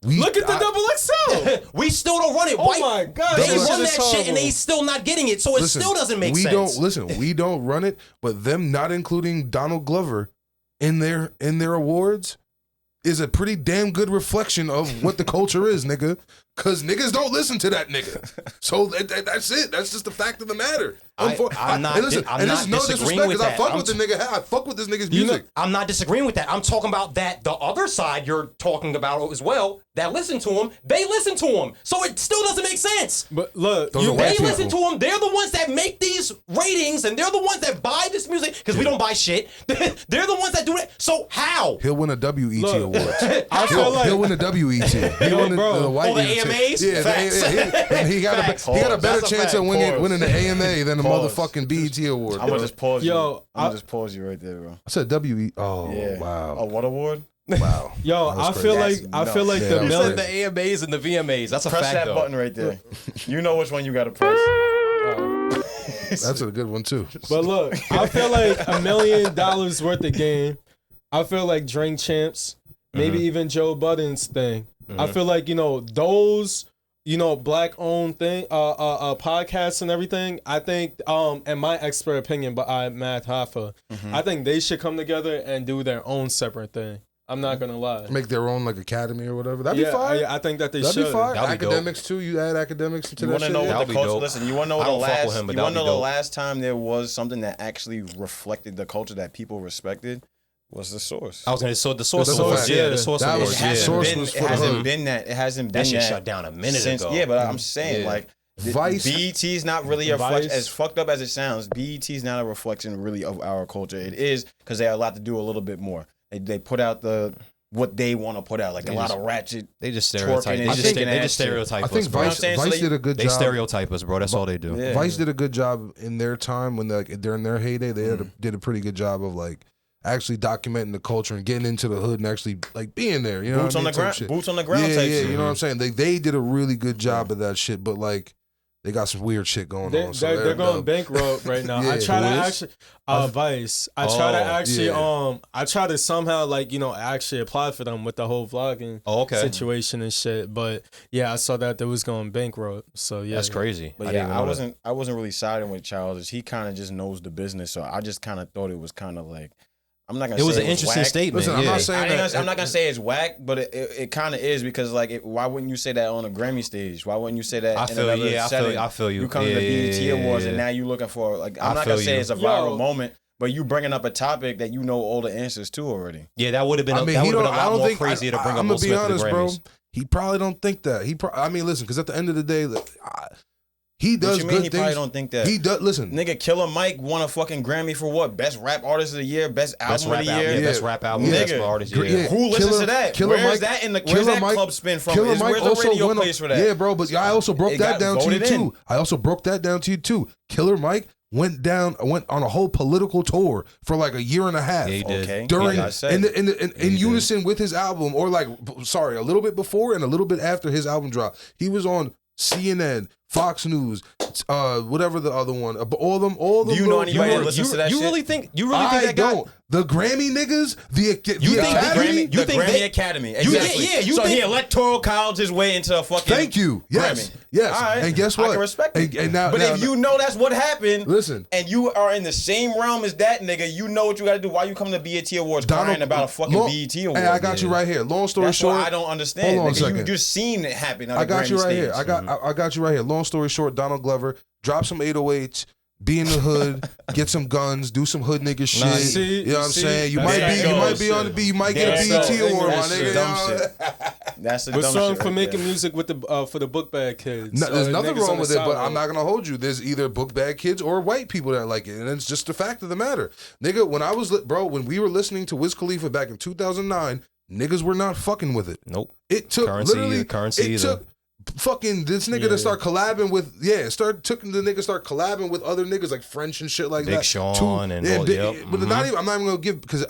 Look at the double XL. We still don't run it. Oh my God. They run that shit and they still not getting it, so it still doesn't make sense. We don't run it, but them not including Donald Glover in their awards is a pretty damn good reflection of what the culture is, nigga. Cause niggas don't listen to that nigga. So that's it. That's just the fact of the matter. I'm not disagreeing with that. I fuck with the nigga. I fuck with this nigga's music. I'm not disagreeing with that. I'm talking about that the other side you're talking about as well that listen to him. They listen to him, so it still doesn't make sense. But look, they listen to him. They're the ones that make these ratings, and they're the ones that buy this music because we don't buy shit. They're the ones that do it. So how? He'll win a WET award. He'll win a WET. He'll win the white AMAs? Yeah, he got a better chance of winning the AMA than the motherfucking BET award. I'm gonna just pause you. I'm gonna just pause you right there, bro. I said WE. Oh, yeah. Wow. A what award? Wow. Yo, I feel like the you said the AMAs and the VMAs. That's a press fact, that though. button right there. You know which one you gotta press. That's a good one too. But look, I feel like $1 million worth of game. I feel like Drink Champs, maybe even Joe Budden's thing. I feel like, those, black owned thing, podcasts and everything. I think, in my expert opinion, by Matt Hoffa, I think they should come together and do their own separate thing. I'm not gonna lie. Make their own academy or whatever. That'd be fine. I think that they That'd should. Be fine. Academics too. You add academics to that shit. You want to know what the culture? Listen, you want to know the last last time there was something that actually reflected the culture that people respected? Was the Source. I was going to say the Source Awards. Yeah, the Source Awards. It hasn't been that. It hasn't been that. That shit shut down a minute ago. Yeah, but I'm saying Vice. BET's not really a reflection, as fucked up as it sounds. BET's not a reflection really of our culture. It is because they are allowed to do a little bit more. They put out what they want to put out, a lot of ratchet. They just stereotype. They just stereotype. I think Vice did a good job. They stereotype us, bro. That's all they do. Yeah. Vice did a good job in their time when during their heyday. They did a pretty good job of actually documenting the culture and getting into the hood and actually being there. You know, boots on the ground. Boots on the ground. Yeah, yeah. You know what I'm saying? They did a really good job of that shit, but they got some weird shit going on. So they're going bankrupt right now. Yeah, I try to actually Vice. I try to actually I try to somehow actually apply for them with the whole vlogging situation and shit. But yeah, I saw that they was going bankrupt. So yeah, that's crazy. But I wasn't really siding with Childish. He kind of just knows the business. So I just kind of thought it was kind of I'm not gonna. It was say an interesting statement. Listen, I'm not saying that. I'm not gonna say it's whack, but it kind of is because why wouldn't you say that on a Grammy stage? Why wouldn't you say that? I feel you. You come to the BET Awards and now you looking for I'm not gonna say it's a viral moment, but you bringing up a topic that you know all the answers to already. Yeah, that would have been. A lot more crazier to bring up. I'm gonna be honest, bro. He probably don't think that. Listen, because at the end of the day, he does good things. He probably don't think that. He does. Listen, nigga, Killer Mike won a fucking Grammy for what? Best rap artist of the year, best album of the year, best rap album, best artist. Yeah. Who listens to that? Where's that in the? Where's that club spin from? Where's the radio place for that? Yeah, bro. But I also broke that down to you too. I also broke that down to you too. Killer Mike went on a whole political tour for a year and a half. Yeah, he did. Okay. During in unison with his album, or a little bit before and a little bit after his album drop. He was on CNN, Fox News, whatever the other one, all them. Do you know anybody that listens to that shit? You really think that guy? The Grammy niggas, the Academy, the Grammy Academy, exactly. So he electoral college his way into a fucking. Thank you. Yes, Grammy. yes. All right. And guess what? I can respect it. And now, but if you know that's what happened, listen, and you are in the same realm as that nigga, you know what you got to do. Why you come to BET Awards crying about a fucking BET award? Hey, I got you right here. Long story short, why I don't understand. Hold on a second. You just seen it happen. I got you right here. I got you right here. Long story short, Donald Glover dropped some 808s. be in the hood, get some guns, do some hood nigga shit. You know what I'm saying? You might be on the beat. You might get a BET award, my nigga. That's the What's dumb wrong shit for right making there. music with the for the book bag kids? No, there's nothing niggas wrong on with the it, but side. I'm not gonna hold you. There's either book bag kids or white people that like it, and it's just the fact of the matter, nigga. When we were listening to Wiz Khalifa back in 2009, niggas were not fucking with it. Nope. It took currency it took fucking this nigga to start collabing with the nigga start collabing with other niggas like French and shit like Big that. Sean and all, but not even. I'm not even gonna give because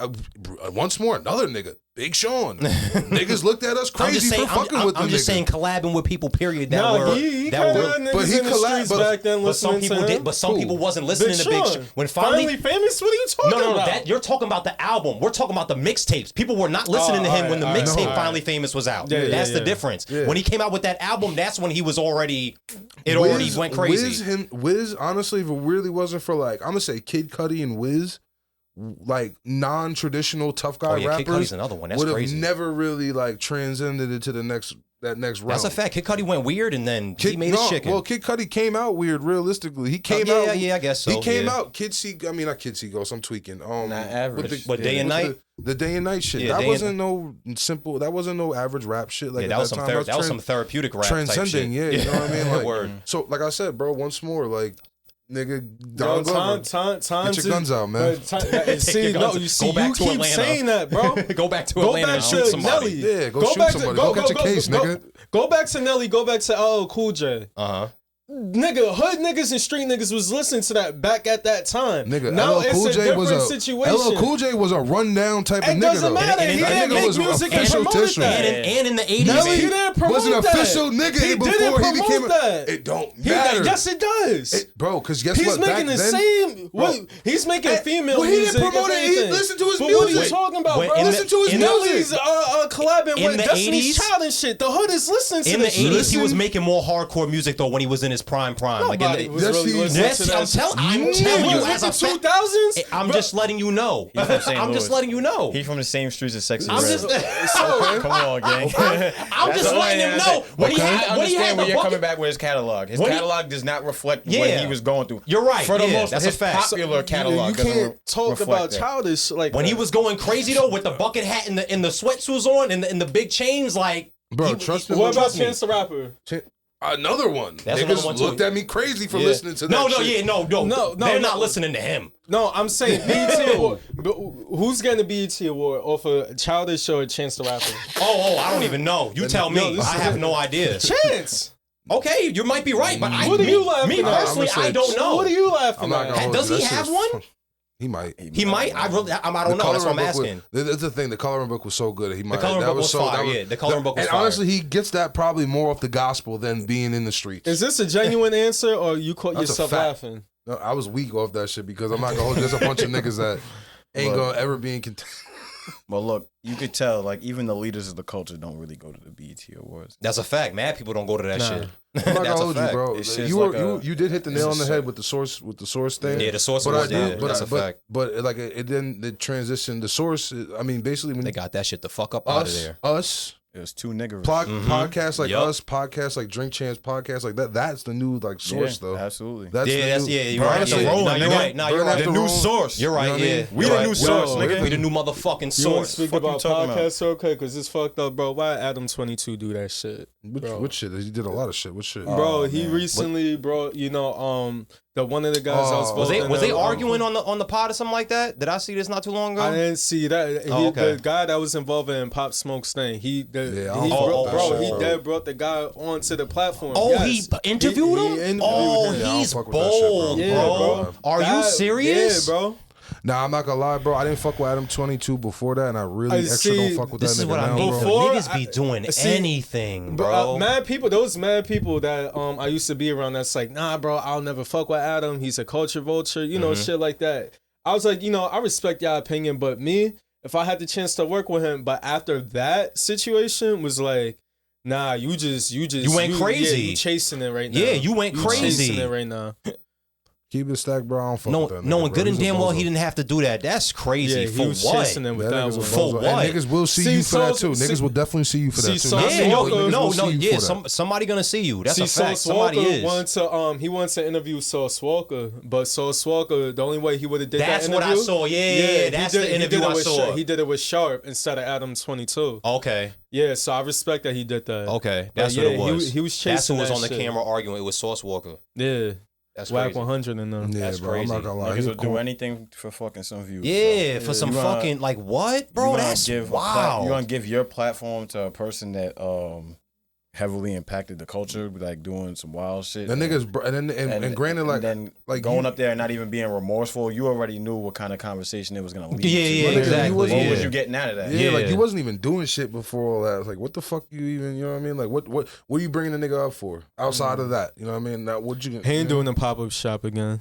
once more another nigga. Big Sean. Niggas looked at us crazy for fucking with them. I'm just saying collabing with people, period. That No, were, he that kinda were, niggas but he in the collab- streets but- back then but some listening people to did, him. but some people wasn't listening to Big Sean. When Finally famous? What are you talking no, about? that you're talking about the album. We're talking about the mixtapes. People were not listening to him when the mixtape Finally Famous was out. Yeah, that's yeah, the yeah. difference. Yeah. When he came out with that album, that's when he was already went crazy. Wiz, honestly, if it really wasn't for like, I'm gonna say Kid Cudi and Wiz, like non-traditional tough guy Kid rappers, Cudi's another one. That's would have crazy. never really like transcended into the next round. That's a fact. Kid Cudi went weird and then he made his chicken. Well, Kid Cudi came out weird. Realistically, he came out. Yeah, I guess so. He came yeah. out. Not Kid See Ghost. I'm tweaking. Not average. But Day and Night. The Day and Night shit. Yeah, That wasn't no simple. That wasn't no average rap shit. Like Yeah, that was some time. that was some therapeutic rap type shit. Transcending. Yeah, you know what I mean. Like, Word. So, like I said, bro. Once more, like. Nigga, Yo, Don Glover. time Get your guns out, man. Your guns. Go back you to keep Atlanta. saying that, bro. Go back to Go Atlanta back and shoot to somebody. Nelly. Yeah, go shoot somebody. Go catch a case, nigga. Go back to Nelly. Go back to LL Cool J. Nigga, hood niggas and street niggas was listening to that back at that time. Nigga, now LL it's Cool a J different was situation. LL Cool J was a rundown type of It nigga. doesn't though. matter. And He that didn't nigga make was music and official promoted tissue. that. And in the 80s, Nelly He didn't promote was an that. official nigga He before didn't he became promote that. It don't He- matter. Yes, it does. Bro, because guess He's what? making Back the then, same. bro, He's making female well, he didn't music. promote and it. He everything. listened to his But what are you music. talking about, When- bro? in the- Listen to his in the- music. Nelly's collabing In with the Destiny's 80s? Child and shit. The hood is listening to in the this 80s, shit. he was making more hardcore music though when he was in his prime. Nobody was Yes, really he- listening Yes, to that I'm shit. telling you, as a the fact, 2000s. I'm just letting you know. He from St. I'm just Louis. letting you know. He from the same streets as Sexy I'm Red. just, Come on, gang. I'm just letting him know when he I had understand the where you're coming bucket. back with his catalog. His When he- catalog does not reflect what Yeah. he was going through. You're right, For the yeah, most, that's a his fact. popular catalog You doesn't can't talk reflect about that. childish like When that. he was going crazy though with the bucket hat and the sweatsuits on and the big chains, like Bro, trust me. What about trust me. Chance the Rapper? Another one. That's Niggas another one, too. looked at me crazy for Yeah. listening to that No, shit. no, No, they're not no. listening to him. No, I'm saying BET Award. But who's getting the BET Award off a Childish or Chance the Rapper? Oh, I don't even know. You tell me. No, this I is- have no idea. Chance. Okay, you might be right, but What are you laughing me at? personally, I'ma say- I don't know. What are you laughing I'm not at? gonna hold Does you. he That have shit's- one? He might. He might. I don't know. That's what I'm coloring asking. book that's the thing. The coloring book was so good. He might. coloring that book was so, fire, that was, yeah, the coloring book was and fire. honestly, he gets that probably more off the gospel than being in the streets. Is this a genuine answer or you caught That's a yourself fact. laughing? No, I was weak off that shit because I'm not gonna hold you. There's a bunch of niggas that ain't gonna ever be in contention. Well, look, you could tell, like, even the leaders of the culture don't really go to the BET Awards. That's a fact. Mad people don't go to that shit. I'm not That's gonna a hold you, fact. bro. It's just You were like you did hit the it's nail a on the shit. head with the source thing. Yeah, the source But was. I do, Yeah, that's a fact. But like it then the transition. The source. I mean, basically when They got that shit the fuck up out of there. us. It was two niggas. Podcasts like Yup. us, podcasts like Drink Champs, podcasts like that. That's the new like source though. Absolutely. That's the Yeah, that's new, you're Burn right. at the Yeah. Rolling, No, you're nigga. right. No, Burn you're at right. the The new Rolling. source. You're right. You know what I Yeah, mean? We You're the right. new source, Yo, nigga. We the new motherfucking You want to source. speak Fuck you about talking about? podcasts real quick? Because it's fucked up, bro. Why Adam 22 do that shit? Which shit? He did a lot of shit. What shit? Bro, Oh, he man. recently, bro, you know, the one of the guys I was Oh. Was voting they in, arguing on the pod or something like that? Did I see this not too long ago? I didn't see that. Oh, okay. The guy that was involved in Pop Smoke's thing, he don't fuck that shit, he bro. dead brought the guy onto the platform. Oh, Yes. he interviewed him? interviewed Oh, him. Yeah, I don't he's fuck with that shit, bro. bold, Yeah, bro. bro. Are you That- serious? Yeah, bro. Nah, I'm not gonna lie, bro. I didn't fuck with Adam 22 before that, and I really I extra see, don't fuck with This that is nigga what I now, mean. bro. Before- Niggas be doing see, anything, bro. Mad people, those mad people that I used to be around that's like, nah, bro, I'll never fuck with Adam. He's a culture vulture, you know, shit like that. I was like, you know, I respect y'all opinion, but me, if I had the chance to work with him, but after that situation was like, nah, you went crazy. Yeah, you chasing it right now. Yeah, you went crazy. Chasing it right now. Keep it stacked, bro. I don't fuck with that. Knowing good and damn well he didn't have to do that. That's crazy. Yeah, for he was what? chasing them with that one. For what? And niggas will see you for that too. Niggas will definitely see you for that too. Somebody gonna see you. That's a fact. Sauce Somebody Walker is. he wanted to interview Sauce Walker, but Sauce Walker, the only way he would have did that interview. That's what I saw. Yeah, that's the interview I saw. He did it with Sharp instead of Adam 22. Okay. Yeah, so I respect that he did that. Okay, that's what it was. He was chasing. That's who was that on the shit. camera arguing. It was Sauce Walker. Yeah. That's Whack crazy. 100 and them. Yeah, That's bro, crazy. I'm not gonna lie. Niggas will do anything for fucking some views. Yeah, bro. for some fucking like what, bro? That's wow. You gonna give your platform to a person that heavily impacted the culture, like doing some wild shit. The niggas, and granted, like going up there and not even being remorseful, you already knew what kind of conversation it was gonna lead to. Yeah, exactly. What was you getting out of that? Yeah, like you wasn't even doing shit before all that. It's like, what the fuck you even? You know what I mean? Like, what are you bringing the nigga up for outside of that? You know what I mean? Now, what you? He ain't doing the pop up shop again.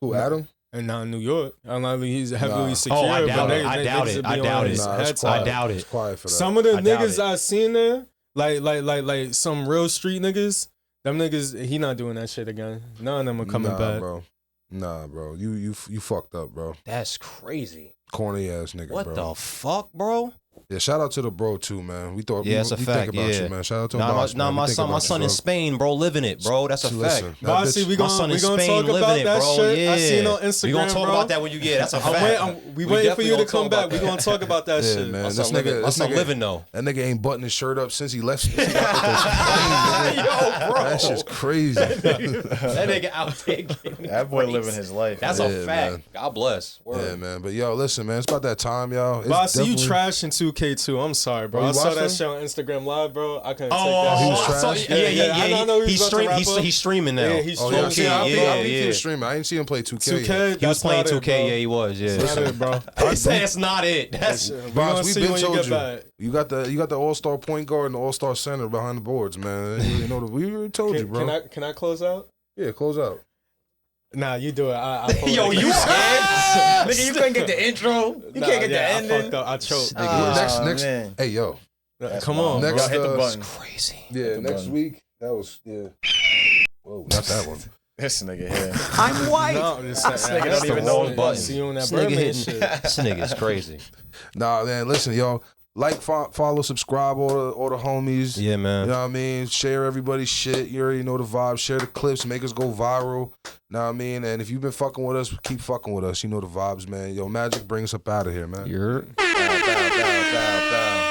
Who, Adam? And not in New York. He's heavily secure. Oh, I doubt it. But I doubt it. I doubt it. I doubt it. It's quiet for that. Some of the niggas I seen there, like some real street niggas, them niggas, he not doing that shit again. None of them are coming back. Bro. Nah, bro. You fucked up, bro. That's crazy. Corny ass nigga, what bro. What the fuck, bro? Yeah, shout out to the bro too, man. We thought, yeah, it's a fact. Think about you, man. Shout out to him. My son in Spain, bro, living it, bro. That's a fact. Bossy, we gonna talk about that shit. Yeah. I seen on Instagram. We gonna talk about that when you get. That's a fact. We waiting for you to come back. We gonna talk about that shit, man. My son living though. That nigga ain't buttoned his shirt up since he left. Yo, bro, that's just crazy. That nigga out there. That boy living his life. That's a fact. Man. God bless. Word. Yeah, man. But yo, listen, man. It's about that time, y'all. Bossy, you trashing 2K too. I'm sorry, bro. I saw that shit on Instagram Live, bro. I couldn't take that. He was trash. Yeah. He's streaming now. Yeah, he's streaming. I beat him streaming. I didn't see him play 2K. 2K. He was playing 2K. Yeah, he was. Yeah, that's not it, bro. That's not it. That's Boss, we've been told you. You got the all-star point guard and the all-star center behind the boards, man. You know we already told you, bro. Can I close out? Yeah, close out. Nah, you do it. Yo, you scared? Nigga, you couldn't get the intro. You can't get the ending. I fucked up. I choked. Next. Man. Hey, yo. Come on. Next, hit the button. That's crazy. Yeah, next week. That was Whoa, not that one. This nigga here. I'm white. No, this nigga don't even know his button. See you on that This nigga Birdman shit. This nigga's crazy. Nah, man. Listen, yo. Like, follow, subscribe, all the homies. Yeah, man. You know what I mean? Share everybody's shit. You already know the vibe. Share the clips. Make us go viral. You know what I mean? And if you've been fucking with us, keep fucking with us. You know the vibes, man. Yo, Magic, bring us up out of here, man. You're... Bow, bow, bow, bow, bow.